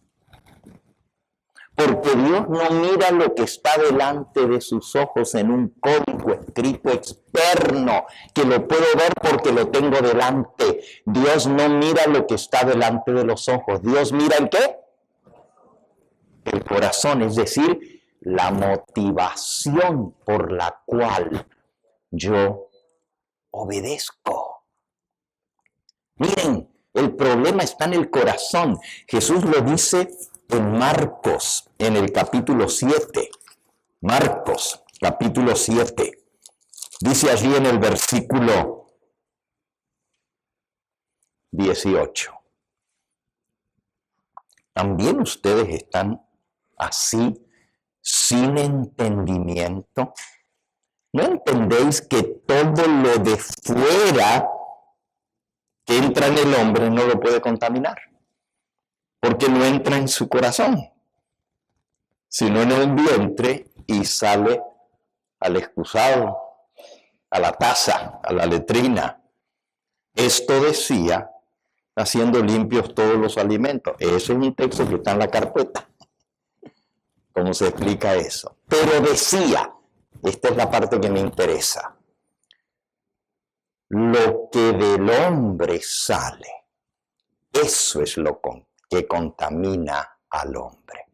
Porque Dios no mira lo que está delante de sus ojos en un código escrito externo, que lo puedo ver porque lo tengo delante. Dios no mira lo que está delante de los ojos. Dios mira ¿el qué? El corazón, es decir, la motivación por la cual yo obedezco. Miren, el problema está en el corazón. Jesús lo dice en Marcos, en el capítulo 7. Marcos, capítulo 7. Dice allí en el versículo 18. También ustedes están así, sin entendimiento? ¿No entendéis que todo lo de fuera que entra en el hombre no lo puede contaminar? Porque no entra en su corazón, sino en el vientre y sale al excusado, a la taza, a la letrina. Esto decía, haciendo limpios todos los alimentos. Ese es un texto que está en la carpeta. ¿Cómo se explica eso? Pero decía, esta es la parte que me interesa, lo que del hombre sale, eso es lo que contamina al hombre.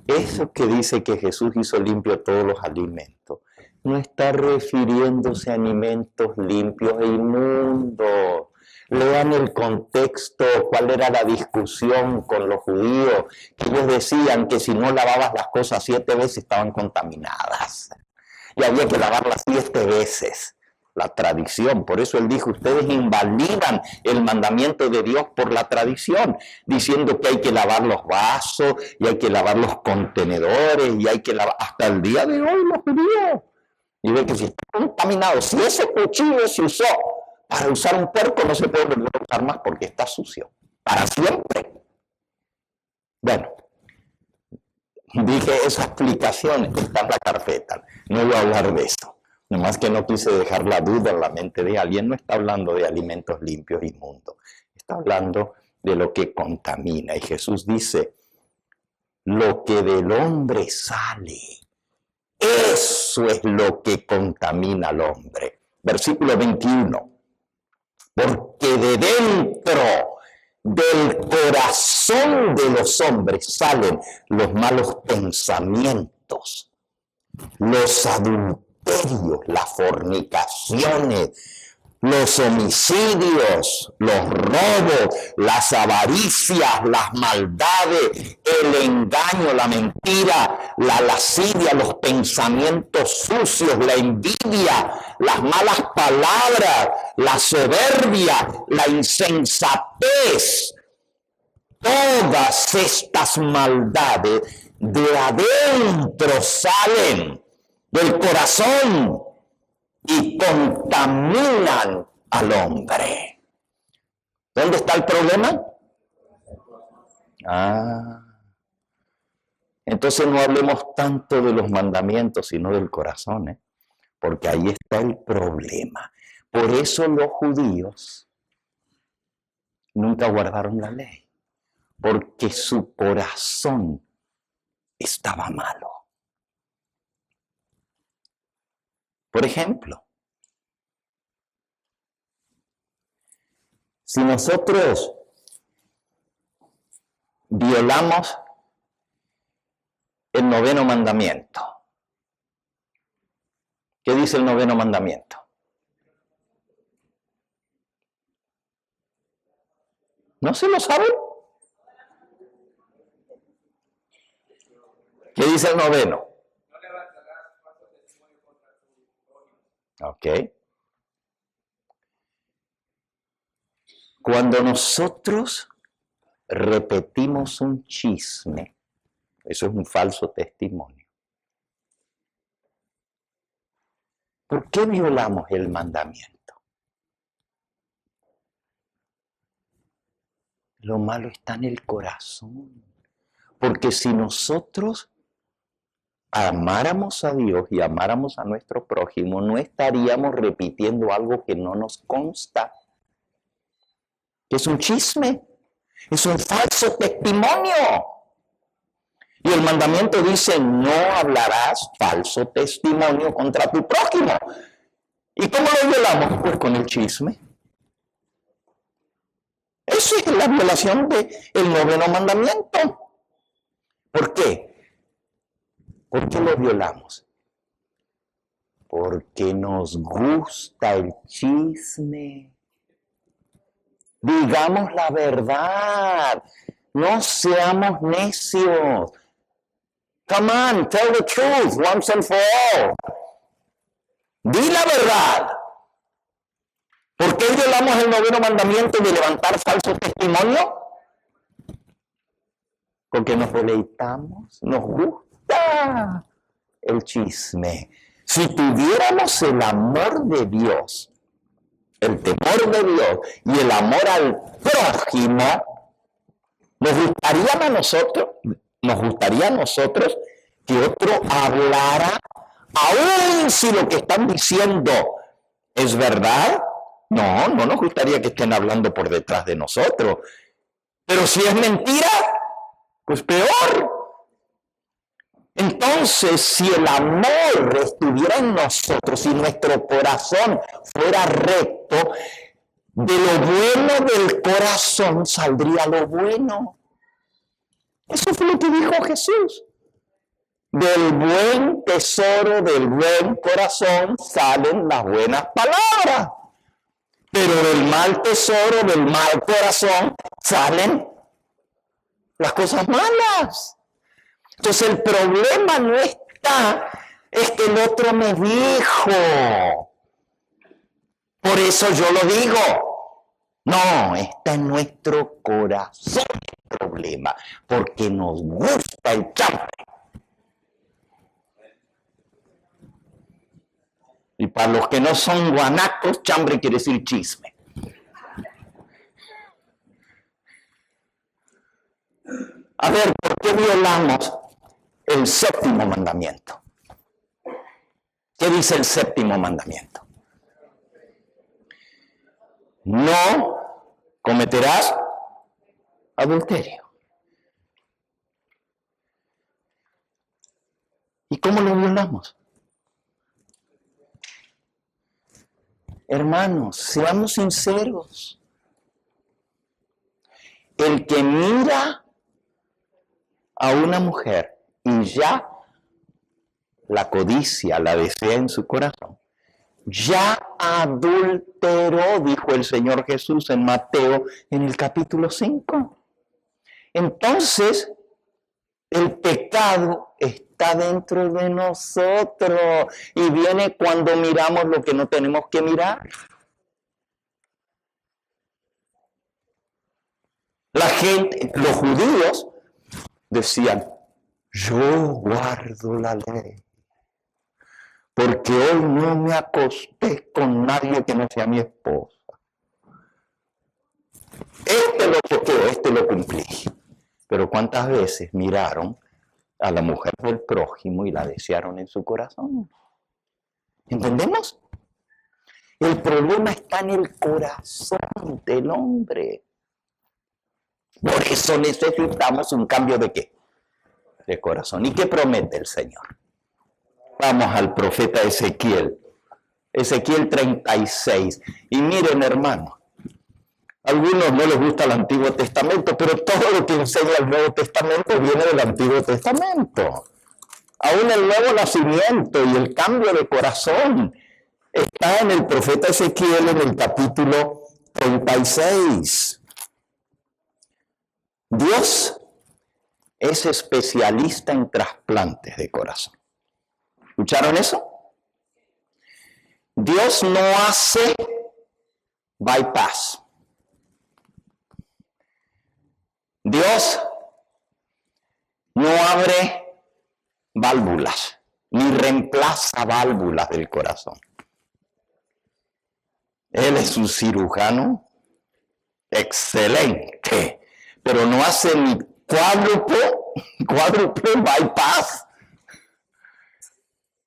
Eso que dice que Jesús hizo limpio todos los alimentos, no está refiriéndose a alimentos limpios e inmundos. Lean el contexto, cuál era la discusión con los judíos, que ellos decían que si no lavabas las cosas 7 veces estaban contaminadas. Y había que lavarlas 7 veces. La tradición, por eso él dijo, ustedes invalidan el mandamiento de Dios por la tradición, diciendo que hay que lavar los vasos, y hay que lavar los contenedores, y hay que lavar, hasta el día de hoy los judíos. Y ve que si está contaminado, si ese cuchillo se usó para usar un puerco, no se puede volver a usar más porque está sucio, para siempre. Bueno, dije esa explicación está en la carpeta, no voy a hablar de eso. Nomás que no quise dejar la duda en la mente de alguien. No está hablando de alimentos limpios, inmundos. Está hablando de lo que contamina. Y Jesús dice, lo que del hombre sale, eso es lo que contamina al hombre. Versículo 21. Porque de dentro del corazón de los hombres salen los malos pensamientos, los adulterios, las fornicaciones, los homicidios, los robos, las avaricias, las maldades, el engaño, la mentira, la lascivia, los pensamientos sucios, la envidia, las malas palabras, la soberbia, la insensatez. Todas estas maldades de adentro salen del corazón y contaminan al hombre. ¿Dónde está el problema? Entonces no hablemos tanto de los mandamientos, sino del corazón, porque ahí está el problema. Por eso los judíos nunca guardaron la ley, porque su corazón estaba malo. Por ejemplo, si nosotros violamos el 9º mandamiento, ¿qué dice el 9º mandamiento? ¿No se lo saben? ¿Qué dice el 9º? Ok. Cuando nosotros repetimos un chisme, eso es un falso testimonio. ¿Por qué violamos el mandamiento? Lo malo está en el corazón. Porque si nosotros amáramos a Dios y amáramos a nuestro prójimo, no estaríamos repitiendo algo que no nos consta. Es un chisme, es un falso testimonio. Y el mandamiento dice, no hablarás falso testimonio contra tu prójimo. ¿Y cómo lo violamos? Pues con el chisme. Eso es la violación del 9º mandamiento. ¿Por qué? ¿Por qué lo violamos? Porque nos gusta el chisme. Digamos la verdad. No seamos necios. Come on, tell the truth once and for all. Di la verdad. ¿Por qué violamos el 9º mandamiento de levantar falso testimonio? Porque nos deleitamos, nos gusta el chisme. Si tuviéramos el amor de Dios, el temor de Dios y el amor al prójimo, nos gustaría a nosotros que otro hablara, aun si lo que están diciendo es verdad. No nos gustaría que estén hablando por detrás de nosotros. Pero si es mentira, pues peor. Entonces, si el amor estuviera en nosotros, si nuestro corazón fuera recto, de lo bueno del corazón saldría lo bueno. Eso fue lo que dijo Jesús. Del buen tesoro, del buen corazón salen las buenas palabras. Pero del mal tesoro, del mal corazón salen las cosas malas. Entonces el problema no está, es que el otro me dijo, por eso yo lo digo. No, está en nuestro corazón el problema, porque nos gusta el chambre. Y para los que no son guanacos, chambre quiere decir chisme. A ver, ¿por qué violamos el séptimo mandamiento? ¿Qué dice el séptimo mandamiento? No cometerás adulterio. ¿Y cómo lo violamos? Hermanos, seamos sinceros. El que mira a una mujer y ya la codicia, la desea en su corazón, ya adulteró, dijo el Señor Jesús en Mateo en el capítulo 5. Entonces, el pecado está dentro de nosotros y viene cuando miramos lo que no tenemos que mirar. La gente, los judíos decían, yo guardo la ley, porque hoy no me acosté con nadie que no sea mi esposa. Este lo toqué, este lo cumplí. Pero ¿cuántas veces miraron a la mujer del prójimo y la desearon en su corazón? ¿Entendemos? El problema está en el corazón del hombre. Por eso necesitamos un cambio ¿de qué? De corazón. ¿Y qué promete el Señor? Vamos al profeta Ezequiel. Ezequiel 36. Y miren, hermanos, a algunos no les gusta el Antiguo Testamento, pero todo lo que enseña el Nuevo Testamento viene del Antiguo Testamento. Aún el nuevo nacimiento y el cambio de corazón está en el profeta Ezequiel en el capítulo 36. Dios es especialista en trasplantes de corazón. ¿Escucharon eso? Dios no hace bypass. Dios no abre válvulas, ni reemplaza válvulas del corazón. Él es un cirujano excelente, pero no hace ni cuádruple bypass,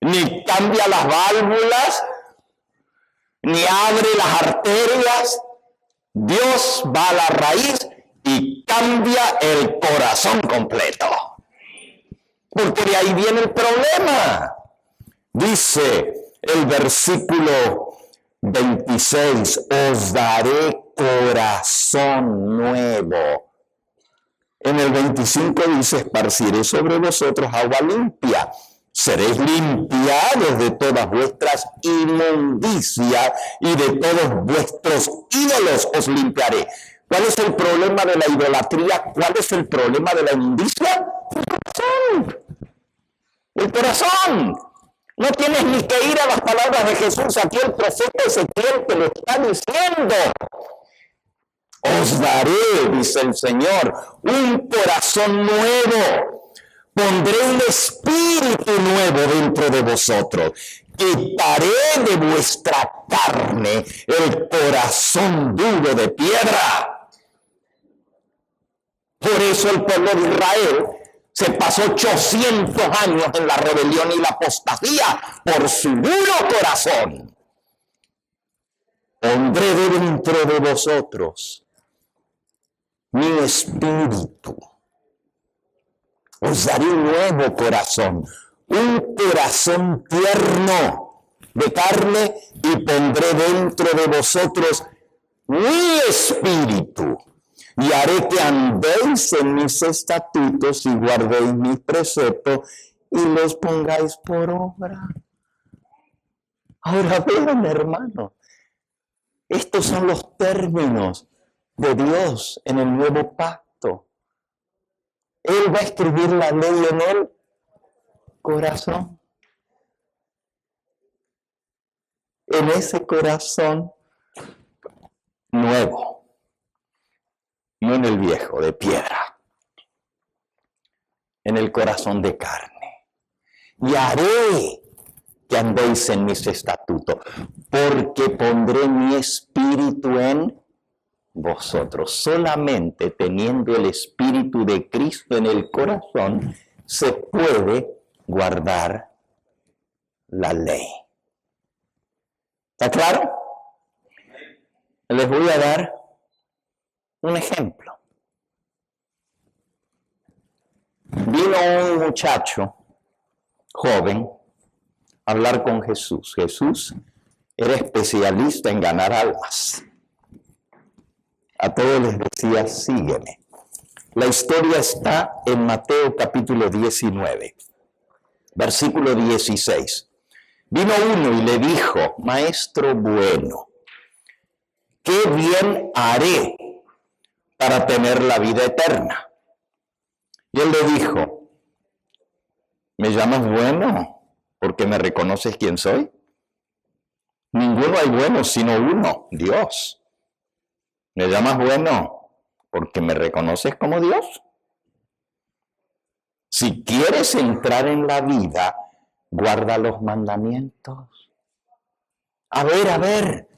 ni cambia las válvulas, ni abre las arterias. Dios va a la raíz y cambia el corazón completo. Porque de ahí viene el problema. Dice el versículo 26, os daré corazón nuevo. En el 25 dice, esparciré sobre vosotros agua limpia. Seréis limpiados de todas vuestras inmundicias y de todos vuestros ídolos os limpiaré. ¿Cuál es el problema de la idolatría? ¿Cuál es el problema de la inmundicia? El corazón. El corazón. No tienes ni que ir a las palabras de Jesús. Aquí el profeta Ezequiel te lo está diciendo. Os daré, dice el Señor, un corazón nuevo. Pondré un espíritu nuevo dentro de vosotros. Quitaré de vuestra carne el corazón duro de piedra. Por eso el pueblo de Israel se pasó 800 años en la rebelión y la apostasía por su duro corazón. Pondré dentro de vosotros mi espíritu. Os daré un nuevo corazón, un corazón tierno de carne, y pondré dentro de vosotros mi espíritu. Y haré que andéis en mis estatutos y guardéis mis preceptos y los pongáis por obra. Ahora vean, hermanos, estos son los términos de Dios en el nuevo pacto. Él va a escribir la ley en el corazón. En ese corazón nuevo, no en el viejo de piedra, en el corazón de carne. Y haré que andéis en mis estatutos, porque pondré mi espíritu en vosotros. Solamente teniendo el espíritu de Cristo en el corazón se puede guardar la ley. ¿Está claro? Les voy a dar un ejemplo. Vino un muchacho joven a hablar con Jesús. Jesús era especialista en ganar almas. A todos les decía, sígueme. La historia está en Mateo capítulo 19, versículo 16. Vino uno y le dijo, maestro bueno, ¿qué bien haré para tener la vida eterna? Y él le dijo, ¿me llamas bueno porque me reconoces quién soy? Ninguno hay bueno sino uno, Dios. ¿Me llamas bueno porque me reconoces como Dios? Si quieres entrar en la vida, guarda los mandamientos. A ver,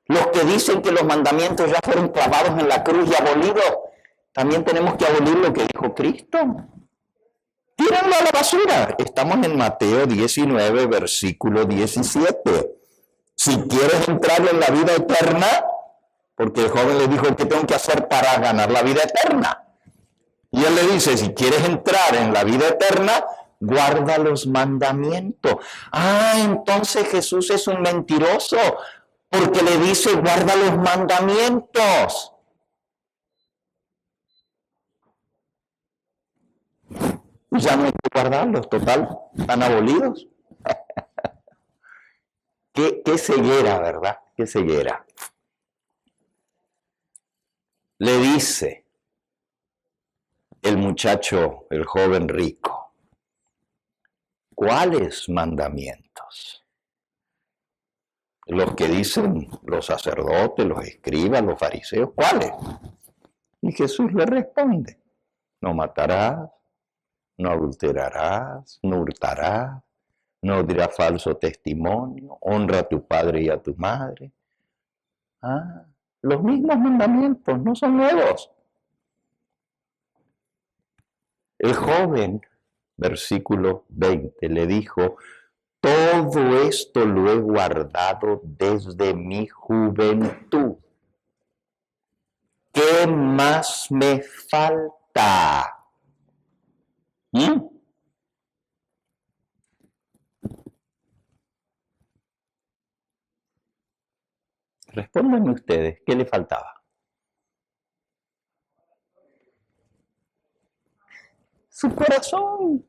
los que dicen que los mandamientos ya fueron clavados en la cruz y abolidos, también tenemos que abolir lo que dijo Cristo. Tírenlo a la basura. Estamos en Mateo 19, versículo 17. Si quieres entrar en la vida eterna, porque el joven le dijo, ¿qué tengo que hacer para ganar la vida eterna? Y él le dice, si quieres entrar en la vida eterna, guarda los mandamientos. Entonces Jesús es un mentiroso, porque le dice, guarda los mandamientos. Ya no hay que guardarlos, total, están abolidos. Qué ceguera, ¿verdad? Qué ceguera. Le dice el muchacho, el joven rico, ¿cuáles mandamientos? Los que dicen los sacerdotes, los escribas, los fariseos, ¿cuáles? Y Jesús le responde, no matarás, no adulterarás, no hurtarás, no dirás falso testimonio, honra a tu padre y a tu madre. Los mismos mandamientos, no son nuevos. El joven, versículo 20, le dijo, todo esto lo he guardado desde mi juventud. ¿Qué más me falta? Respóndanme ustedes, ¿qué le faltaba? Su corazón.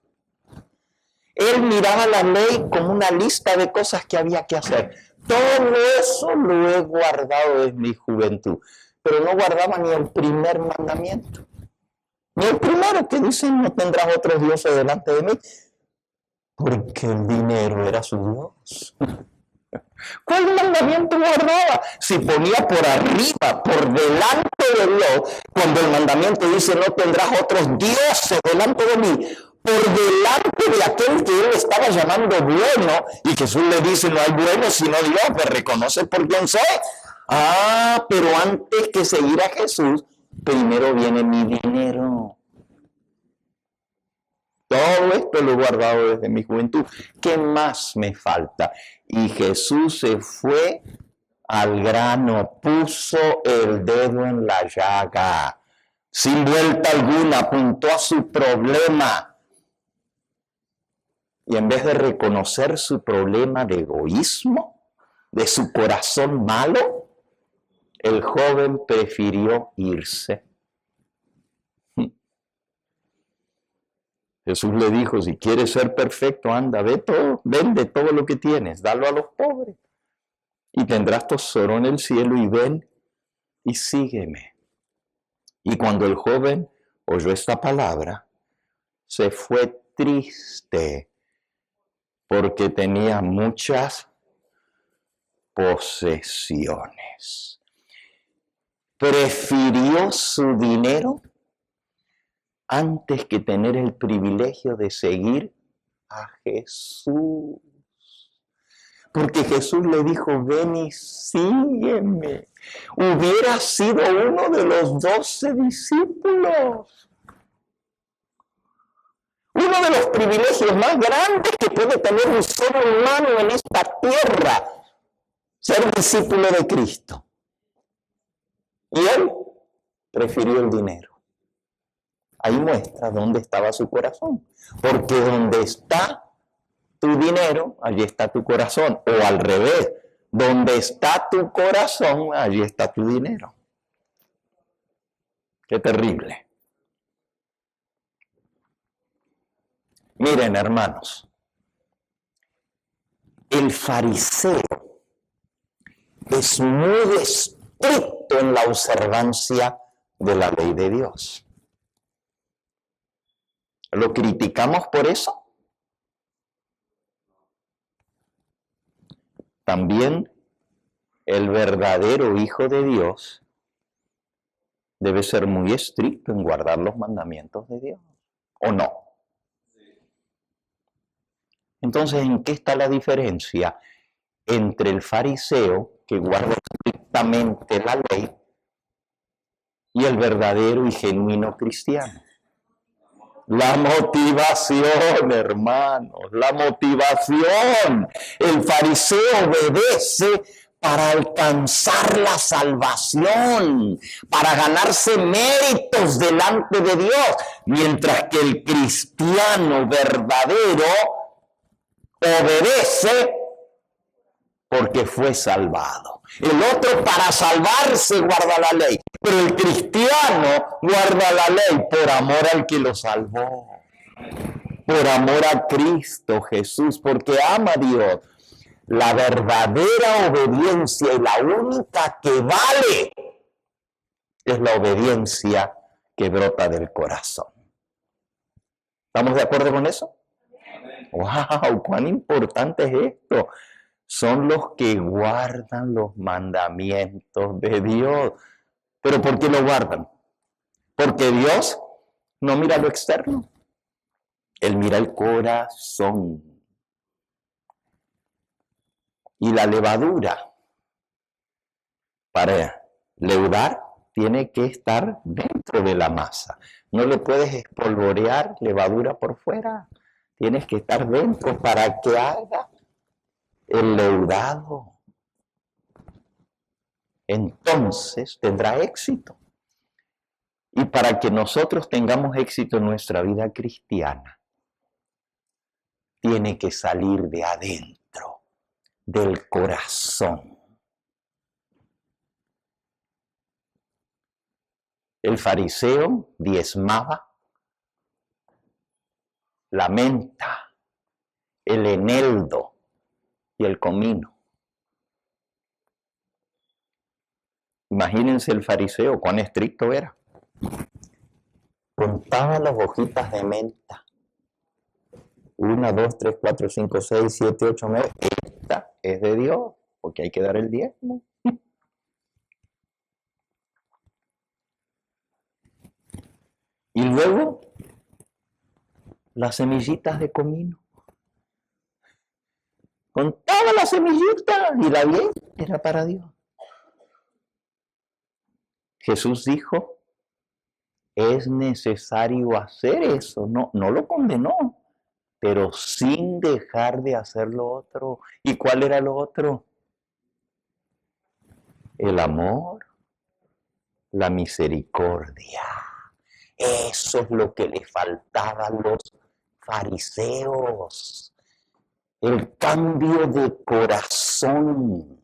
Él miraba la ley como una lista de cosas que había que hacer. Todo eso lo he guardado desde mi juventud. Pero no guardaba ni el primer mandamiento. Ni el primero que dice, no tendrás otros dioses delante de mí. Porque el dinero era su Dios. ¿Cuál mandamiento guardaba? Si ponía por arriba, por delante de Dios, cuando el mandamiento dice no tendrás otros dioses delante de mí, por delante de aquel que él estaba llamando bueno, y Jesús le dice no hay bueno sino Dios, pues reconoce por quién soy. Ah, pero antes que seguir a Jesús, primero viene mi dinero. Todo esto lo he guardado desde mi juventud. ¿Qué más me falta? Y Jesús se fue al grano, puso el dedo en la llaga, sin vuelta alguna, apuntó a su problema. Y en vez de reconocer su problema de egoísmo, de su corazón malo, el joven prefirió irse. Jesús le dijo, si quieres ser perfecto, anda, vende todo lo que tienes, dalo a los pobres. Y tendrás tesoro en el cielo y ven y sígueme. Y cuando el joven oyó esta palabra, se fue triste porque tenía muchas posesiones. Prefirió su dinero antes que tener el privilegio de seguir a Jesús. Porque Jesús le dijo, ven y sígueme. Hubiera sido uno de los 12 discípulos. Uno de los privilegios más grandes que puede tener un ser humano en esta tierra, ser discípulo de Cristo. Y él prefirió el dinero. Ahí muestra dónde estaba su corazón. Porque donde está tu dinero, allí está tu corazón. O al revés, donde está tu corazón, allí está tu dinero. Qué terrible. Miren, hermanos, el fariseo es muy estricto en la observancia de la ley de Dios. ¿Lo criticamos por eso? También el verdadero Hijo de Dios debe ser muy estricto en guardar los mandamientos de Dios, ¿o no? Entonces, ¿en qué está la diferencia entre el fariseo que guarda estrictamente la ley y el verdadero y genuino cristiano? La motivación, hermanos, la motivación. El fariseo obedece para alcanzar la salvación, para ganarse méritos delante de Dios, mientras que el cristiano verdadero obedece porque fue salvado. El otro para salvarse guarda la ley, pero el cristiano guarda la ley por amor al que lo salvó, por amor a Cristo Jesús, porque ama a Dios. La verdadera obediencia y la única que vale es la obediencia que brota del corazón. ¿Estamos de acuerdo con eso? ¡Wow! ¡Cuán importante es esto! Son los que guardan los mandamientos de Dios. ¿Pero por qué lo guardan? Porque Dios no mira lo externo. Él mira el corazón. Y la levadura, para leudar, tiene que estar dentro de la masa. No le puedes espolvorear levadura por fuera. Tienes que estar dentro para que haga el leudado. Entonces tendrá éxito. Y para que nosotros tengamos éxito en nuestra vida cristiana, tiene que salir de adentro, del corazón. El fariseo diezmaba la menta, el eneldo y el comino. Imagínense el fariseo, cuán estricto era. Contaba las hojitas de menta. 1, 2, 3, 4, 5, 6, 7, 8, 9. Esta es de Dios, porque hay que dar el diezmo. Y luego, las semillitas de comino. Con todas las semillitas, y la bien era para Dios. Jesús dijo, es necesario hacer eso. No lo condenó, pero sin dejar de hacer lo otro. ¿Y cuál era lo otro? El amor, la misericordia. Eso es lo que le faltaba a los fariseos. El cambio de corazón.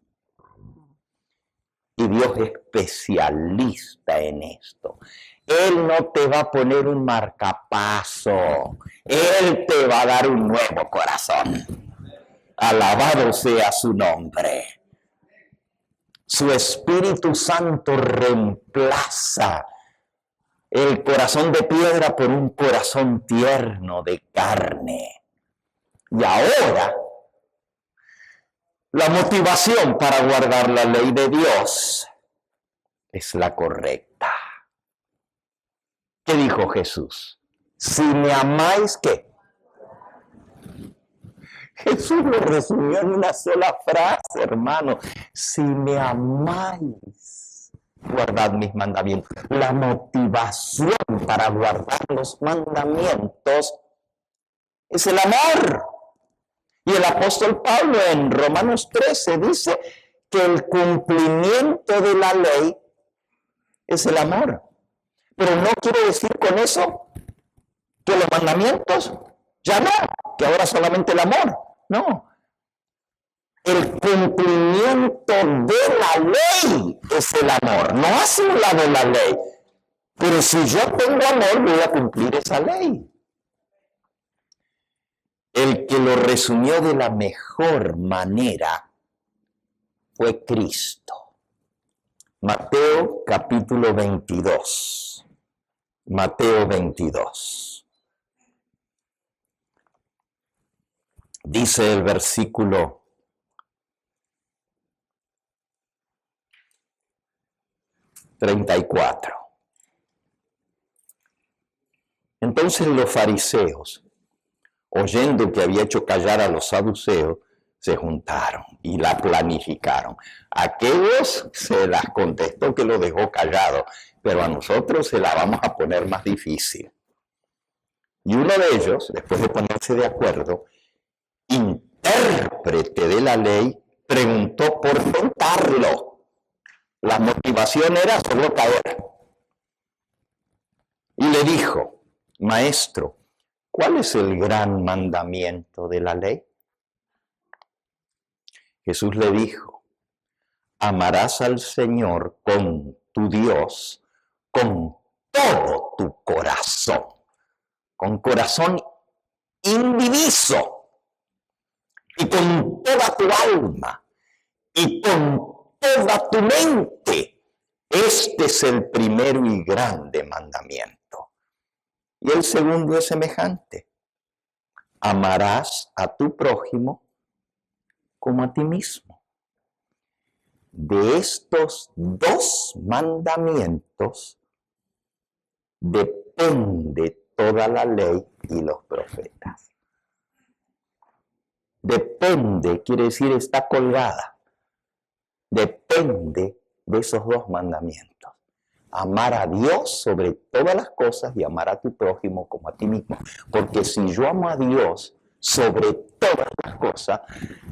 Y Dios es especialista en esto. Él no te va a poner un marcapaso. Él te va a dar un nuevo corazón. Alabado sea su nombre. Su Espíritu Santo reemplaza el corazón de piedra por un corazón tierno de carne. Y ahora, la motivación para guardar la ley de Dios es la correcta. ¿Qué dijo Jesús? Si me amáis, ¿qué? Jesús lo resumió en una sola frase, hermano. Si me amáis, guardad mis mandamientos. La motivación para guardar los mandamientos es el amor. Y el apóstol Pablo en Romanos 13 dice que el cumplimiento de la ley es el amor. Pero no quiere decir con eso que los mandamientos ya no, que ahora solamente el amor. No. El cumplimiento de la ley es el amor. No hace un lado la ley. Pero si yo tengo amor, voy a cumplir esa ley. El que lo resumió de la mejor manera fue Cristo. Mateo capítulo 22. Mateo 22. Dice el versículo 34. Entonces los fariseos, oyendo que había hecho callar a los saduceos, se juntaron y la planificaron. A aquellos se las contestó que lo dejó callado, pero a nosotros se la vamos a poner más difícil. Y uno de ellos, después de ponerse de acuerdo, intérprete de la ley, preguntó por tentarlo. La motivación era hacerlo caer. Y le dijo, maestro, ¿cuál es el gran mandamiento de la ley? Jesús le dijo, amarás al Señor con tu Dios, con todo tu corazón, con corazón indiviso, y con toda tu alma, y con toda tu mente. Este es el primero y grande mandamiento. Y el segundo es semejante. Amarás a tu prójimo como a ti mismo. De estos dos mandamientos depende toda la ley y los profetas. Depende, quiere decir está colgada. Depende de esos dos mandamientos. Amar a Dios sobre todas las cosas y amar a tu prójimo como a ti mismo. Porque si yo amo a Dios sobre todas las cosas,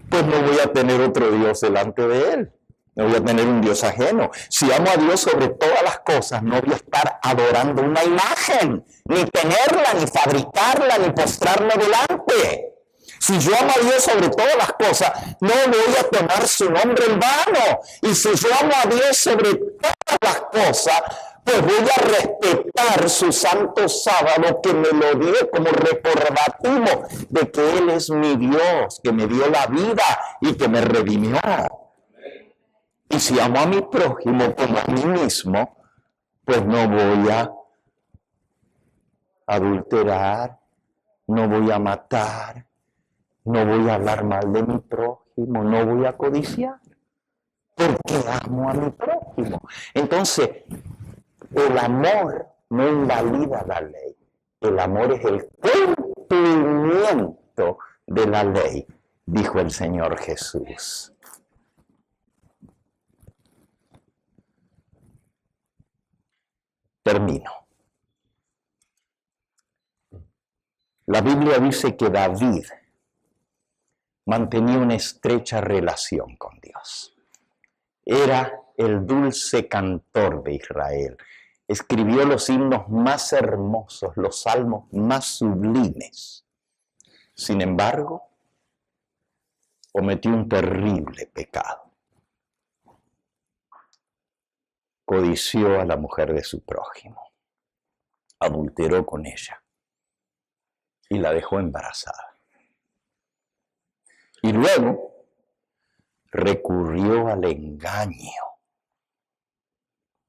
pues no voy a tener otro Dios delante de Él. No voy a tener un Dios ajeno. Si amo a Dios sobre todas las cosas, no voy a estar adorando una imagen, ni tenerla, ni fabricarla, ni postrarme delante. Si yo amo a Dios sobre todas las cosas, no voy a tomar su nombre en vano. Y si yo amo a Dios sobre todas las cosas, pues voy a respetar su santo sábado que me lo dio como recordativo de que Él es mi Dios, que me dio la vida y que me redimió. Y si amo a mi prójimo como a mí mismo, pues no voy a adulterar, no voy a matar, no voy a hablar mal de mi prójimo, no voy a codiciar, porque amo a mi prójimo. Entonces, el amor no invalida la ley. El amor es el cumplimiento de la ley, dijo el Señor Jesús. Termino. La Biblia dice que David mantenía una estrecha relación con Dios. Era el dulce cantor de Israel. Escribió los himnos más hermosos, los salmos más sublimes. Sin embargo, cometió un terrible pecado. Codició a la mujer de su prójimo. Adulteró con ella y la dejó embarazada. Y luego recurrió al engaño,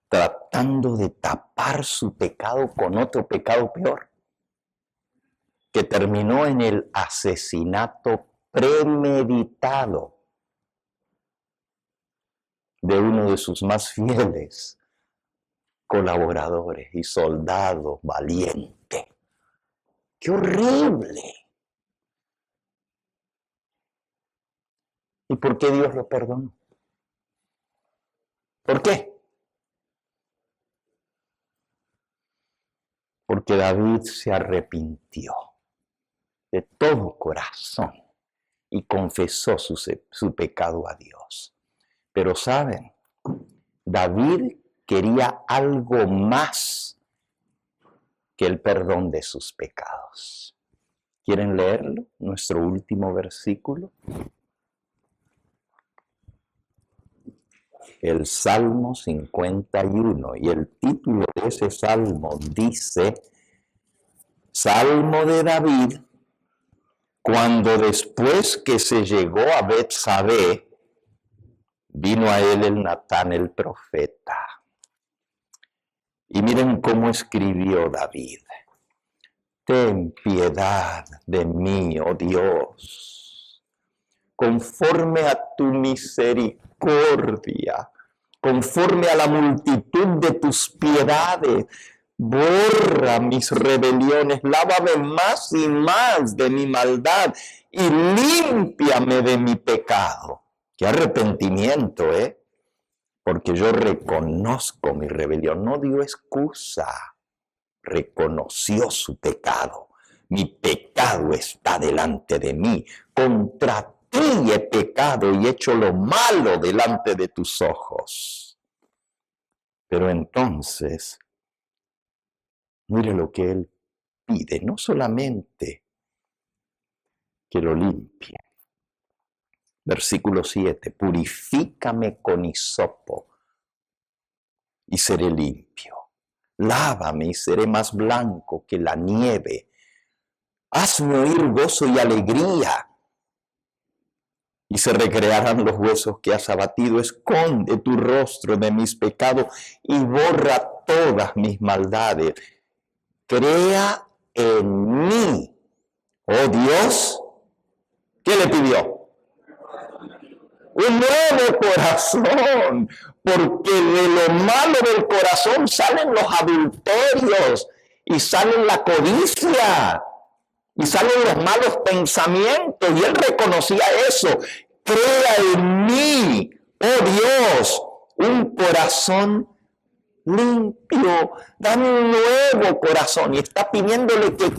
tratando de tapar su pecado con otro pecado peor, que terminó en el asesinato premeditado de uno de sus más fieles colaboradores y soldado valiente. ¡Qué horrible! ¿Y por qué Dios lo perdonó? ¿Por qué? Porque David se arrepintió de todo corazón y confesó su pecado a Dios. Pero ¿saben? David quería algo más que el perdón de sus pecados. ¿Quieren leerlo? Nuestro último versículo. El Salmo 51, y el título de ese salmo dice, Salmo de David, cuando después que se llegó a Betsabé, vino a él el Natán el profeta. Y miren cómo escribió David. Ten piedad de mí, oh Dios, conforme a tu misericordia, conforme a la multitud de tus piedades. Borra mis rebeliones, lávame más y más de mi maldad y límpiame de mi pecado. Qué arrepentimiento, porque yo reconozco mi rebelión, no dio excusa, reconoció su pecado. Mi pecado está delante de mí, contra ti he pecado y hecho lo malo delante de tus ojos. Pero entonces, mire lo que él pide, no solamente que lo limpie. Versículo 7, purifícame con hisopo y seré limpio. Lávame y seré más blanco que la nieve. Hazme oír gozo y alegría, y se recrearán los huesos que has abatido. Esconde tu rostro de mis pecados y borra todas mis maldades. Crea en mí, oh Dios, ¿qué le pidió? Un nuevo corazón, porque de lo malo del corazón salen los adulterios y salen la codicia y salen los malos pensamientos, y él reconocía eso. Crea en mí, oh Dios, un corazón limpio, dame un nuevo corazón, y está pidiéndole que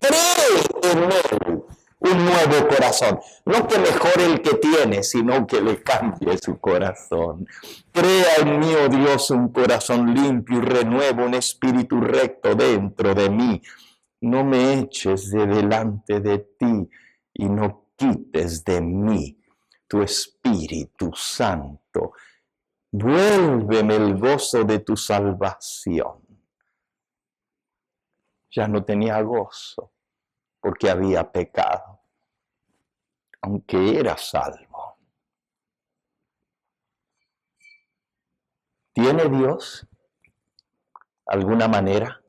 cree en él un nuevo corazón, no que mejore el que tiene, sino que le cambie su corazón. Crea en mí, oh Dios, un corazón limpio y renueva un espíritu recto dentro de mí. No me eches de delante de ti y no quites de mí tu Espíritu Santo. Vuélveme el gozo de tu salvación. Ya no tenía gozo porque había pecado, aunque era salvo. ¿Tiene Dios alguna manera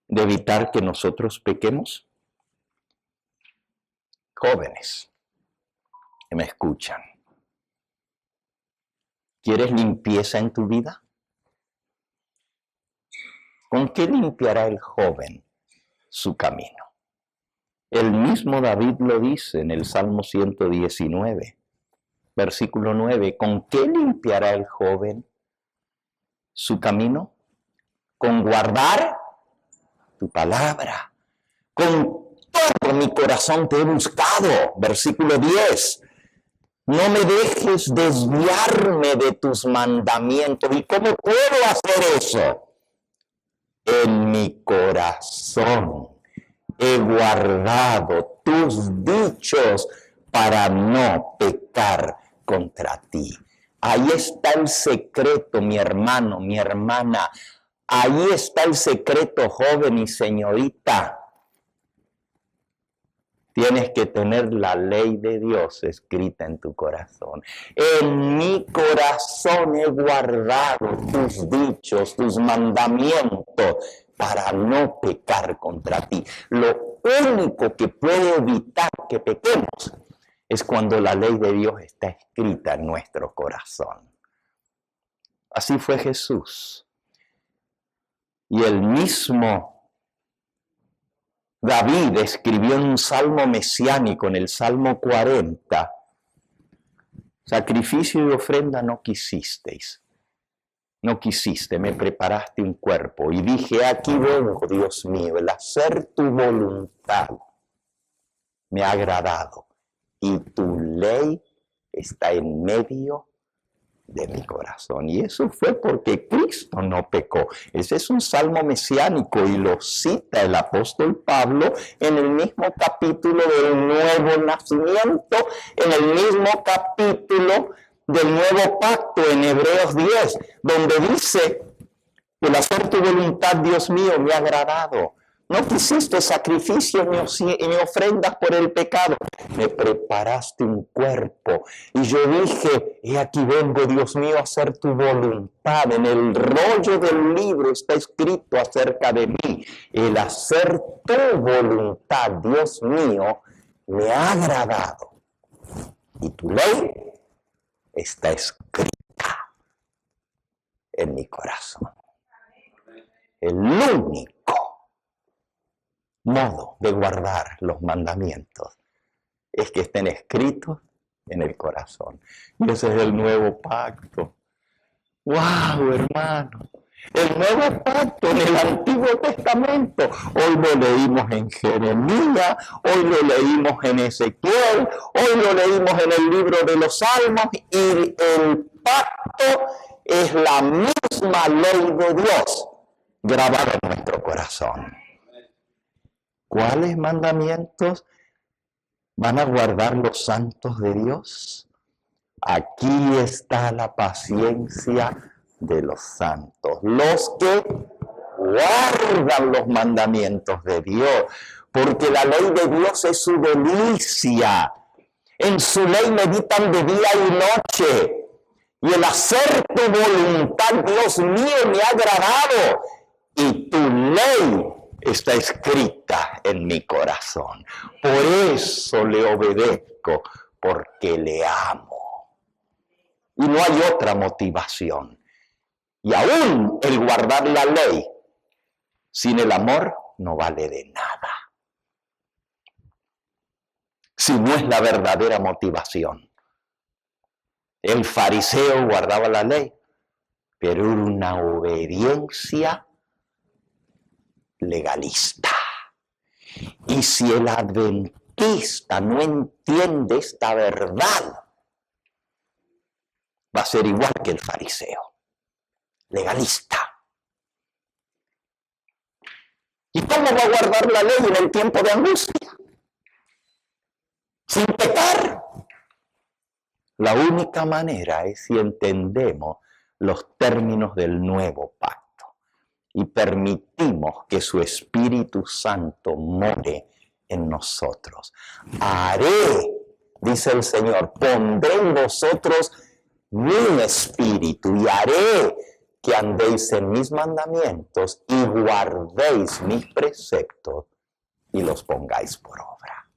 de evitar que nosotros pequemos? Jóvenes que me escuchan, ¿quieres limpieza en tu vida? ¿Con qué limpiará el joven su camino? El mismo David lo dice en el Salmo 119, versículo 9. ¿Con qué limpiará el joven su camino? Con guardar tu palabra. Con todo mi corazón te he buscado. Versículo 10. No me dejes desviarme de tus mandamientos. ¿Y cómo puedo hacer eso? En mi corazón he guardado tus dichos para no pecar contra ti. Ahí está el secreto, mi hermano, mi hermana. Ahí está el secreto, joven y señorita. Tienes que tener la ley de Dios escrita en tu corazón. En mi corazón he guardado tus dichos, tus mandamientos, para no pecar contra ti. Lo único que puede evitar que pequemos es cuando la ley de Dios está escrita en nuestro corazón. Así fue Jesús. Y el mismo David escribió en un salmo mesiánico, en el Salmo 40, sacrificio y ofrenda no quisisteis. No quisiste, me preparaste un cuerpo. Y dije, aquí vengo, Dios mío, el hacer tu voluntad me ha agradado. Y tu ley está en medio de mi corazón. Y eso fue porque Cristo no pecó. Ese es un salmo mesiánico y lo cita el apóstol Pablo en el mismo capítulo del nuevo nacimiento, en el mismo capítulo del nuevo pacto en Hebreos 10, donde dice, el hacer tu voluntad, Dios mío, me ha agradado. No quisiste sacrificios ni ofrendas por el pecado. Me preparaste un cuerpo. Y yo dije, he aquí vengo, Dios mío, a hacer tu voluntad. En el rollo del libro está escrito acerca de mí. El hacer tu voluntad, Dios mío, me ha agradado. Y tu ley está escrita en mi corazón. El único modo de guardar los mandamientos es que estén escritos en el corazón. Y ese es el nuevo pacto. ¡Wow, hermano! El nuevo pacto en el Antiguo Testamento. Hoy lo leímos en Jeremías, hoy lo leímos en Ezequiel, hoy lo leímos en el libro de los Salmos, y el pacto es la misma ley de Dios grabada en nuestro corazón. ¿Cuáles mandamientos van a guardar los santos de Dios? Aquí está la paciencia de los santos, los que guardan los mandamientos de Dios, porque la ley de Dios es su delicia. En su ley meditan de día y noche, y el hacer tu voluntad, Dios mío, me ha agradado, y tu ley está escrita en mi corazón. Por eso le obedezco, porque le amo. Y no hay otra motivación. Y aún el guardar la ley sin el amor no vale de nada. Si no es la verdadera motivación. El fariseo guardaba la ley, pero era una obediencia legalista. Y si el adventista no entiende esta verdad, va a ser igual que el fariseo, legalista. ¿Y cómo va a guardar la ley en el tiempo de angustia? Sin pecar. La única manera es si entendemos los términos del nuevo pacto y permitimos que su Espíritu Santo more en nosotros. Haré, dice el Señor, pondré en vosotros mi espíritu y haré que andéis en mis mandamientos y guardéis mis preceptos y los pongáis por obra.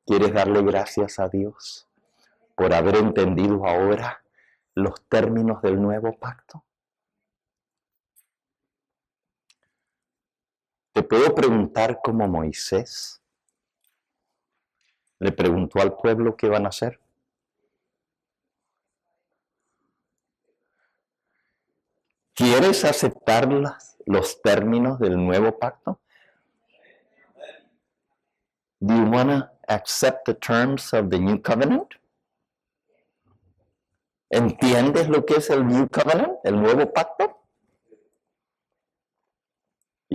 ¿Quieres darle gracias a Dios por haber entendido ahora los términos del nuevo pacto? Te puedo preguntar como Moisés le preguntó al pueblo qué van a hacer. ¿Quieres aceptar los términos del nuevo pacto? Do you want to accept the terms of the new covenant? ¿Entiendes lo que es el new covenant, el nuevo pacto?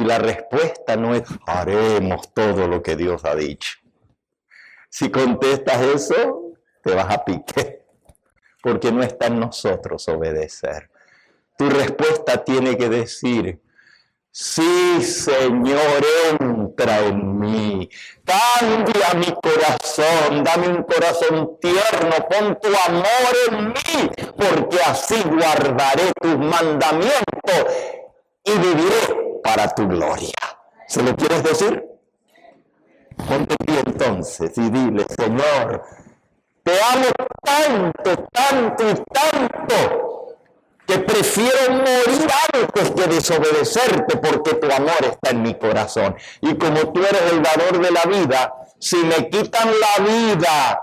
Y la respuesta no es haremos todo lo que Dios ha dicho. Si contestas eso, te vas a pique, porque no está en nosotros obedecer. Tu respuesta tiene que decir, sí, Señor, entra en mí, cambia mi corazón, dame un corazón tierno, pon tu amor en mí, porque así guardaré tus mandamientos y viviré para tu gloria. ¿Se lo quieres decir? Ponte en pie entonces y dile, Señor, te amo tanto, tanto y tanto, que prefiero morir antes que desobedecerte porque tu amor está en mi corazón. Y como tú eres el dador de la vida, si me quitan la vida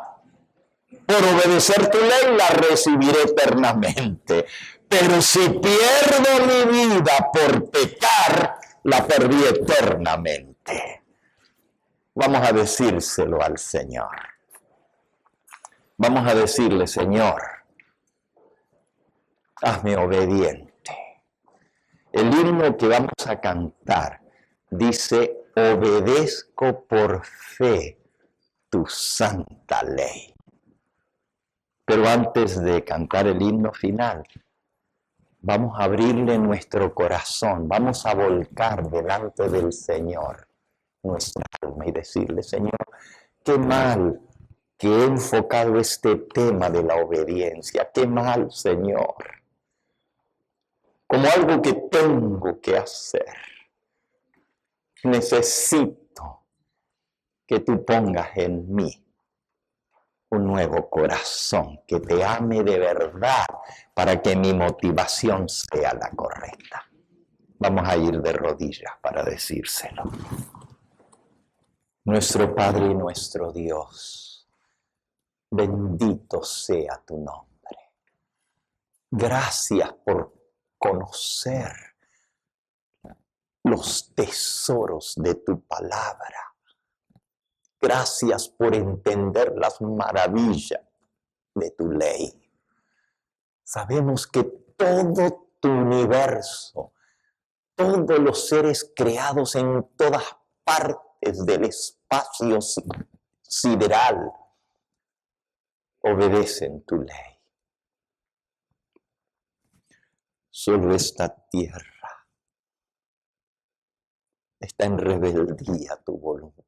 por obedecer tu ley, la recibiré eternamente. Pero si pierdo mi vida por pecar, la perdí eternamente. Vamos a decírselo al Señor. Vamos a decirle, Señor, hazme obediente. El himno que vamos a cantar dice, obedezco por fe tu santa ley. Pero antes de cantar el himno final, vamos a abrirle nuestro corazón, vamos a volcar delante del Señor nuestra alma y decirle, Señor, qué mal que he enfocado este tema de la obediencia, qué mal, Señor, como algo que tengo que hacer. Necesito que tú pongas en mí un nuevo corazón, que te ame de verdad, para que mi motivación sea la correcta. Vamos a ir de rodillas para decírselo. Nuestro Padre y nuestro Dios, bendito sea tu nombre. Gracias por conocer los tesoros de tu palabra. Gracias por entender las maravillas de tu ley. Sabemos que todo tu universo, todos los seres creados en todas partes del espacio sideral, obedecen tu ley. Solo esta tierra está en rebeldía a tu voluntad.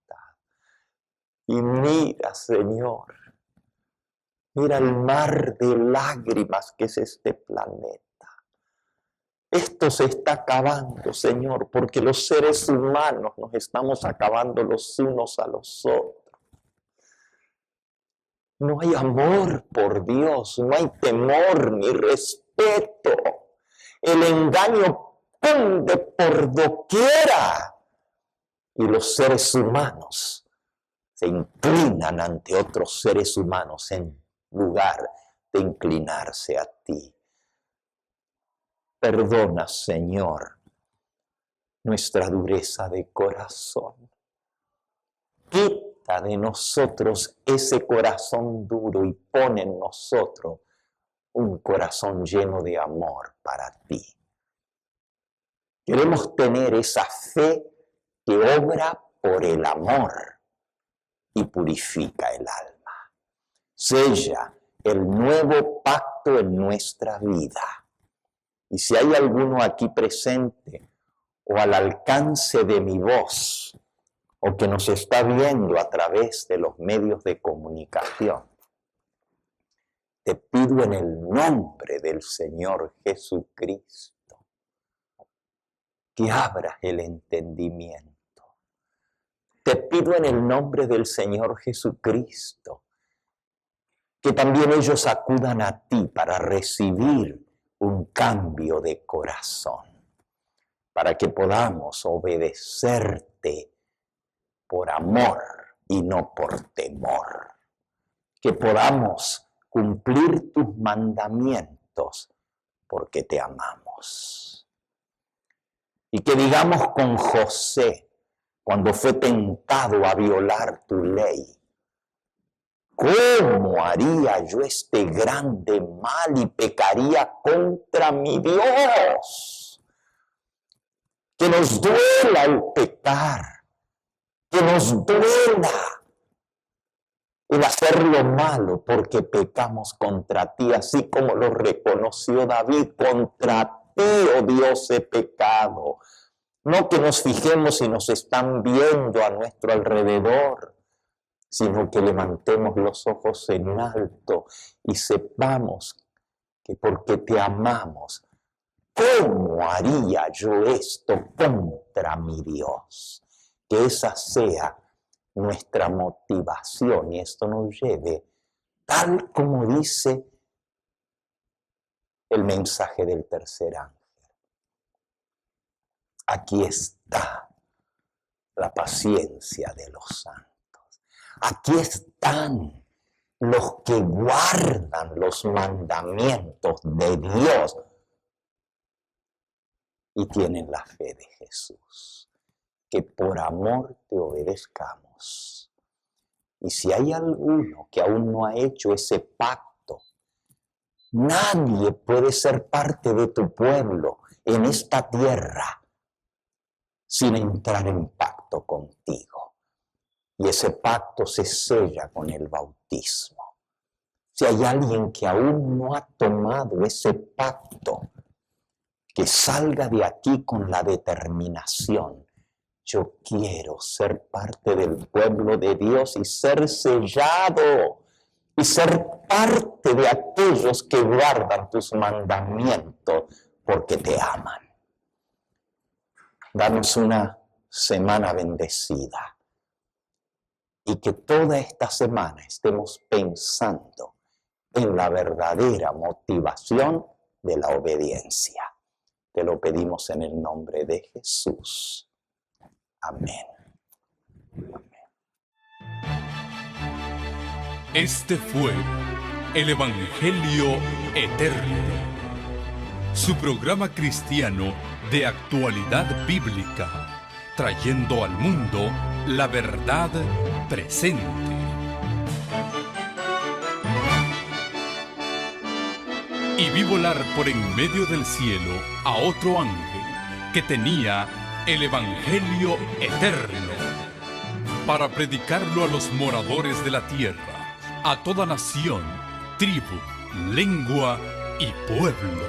Y mira, Señor, mira el mar de lágrimas que es este planeta. Esto se está acabando, Señor, porque los seres humanos nos estamos acabando los unos a los otros. No hay amor por Dios, no hay temor ni respeto. El engaño cunde por doquiera. Y los seres humanos se inclinan ante otros seres humanos en lugar de inclinarse a ti. Perdona, Señor, nuestra dureza de corazón. Quita de nosotros ese corazón duro y pon en nosotros un corazón lleno de amor para ti. Queremos tener esa fe que obra por el amor y purifica el alma. Sella el nuevo pacto en nuestra vida. Y si hay alguno aquí presente o al alcance de mi voz o que nos está viendo a través de los medios de comunicación, te pido en el nombre del Señor Jesucristo que abras el entendimiento. Te pido en el nombre del Señor Jesucristo que también ellos acudan a ti para recibir un cambio de corazón, para que podamos obedecerte por amor y no por temor. Que podamos cumplir tus mandamientos porque te amamos. Y que digamos con José, cuando fue tentado a violar tu ley: ¿cómo haría yo este grande mal y pecaría contra mi Dios? Que nos duela el pecar, que nos duela el hacer lo malo porque pecamos contra ti, así como lo reconoció David: contra ti, oh Dios, he pecado. No que nos fijemos si nos están viendo a nuestro alrededor, sino que levantemos los ojos en alto y sepamos que porque te amamos, ¿cómo haría yo esto contra mi Dios? Que esa sea nuestra motivación y esto nos lleve, tal como dice el mensaje del tercer ángel. Aquí está la paciencia de los santos. Aquí están los que guardan los mandamientos de Dios y tienen la fe de Jesús. Que por amor te obedezcamos. Y si hay alguno que aún no ha hecho ese pacto, nadie puede ser parte de tu pueblo en esta tierra sin entrar en pacto contigo. Y ese pacto se sella con el bautismo. Si hay alguien que aún no ha tomado ese pacto, que salga de aquí con la determinación: yo quiero ser parte del pueblo de Dios y ser sellado y ser parte de aquellos que guardan tus mandamientos porque te aman. Danos una semana bendecida y que toda esta semana estemos pensando en la verdadera motivación de la obediencia. Te lo pedimos en el nombre de Jesús. Amén. Amén.
Este fue el Evangelio Eterno, su programa cristiano de actualidad bíblica, trayendo al mundo la verdad presente. Y vi volar por en medio del cielo a otro ángel que tenía el Evangelio Eterno, para predicarlo a los moradores de la tierra, a toda nación, tribu, lengua y pueblo.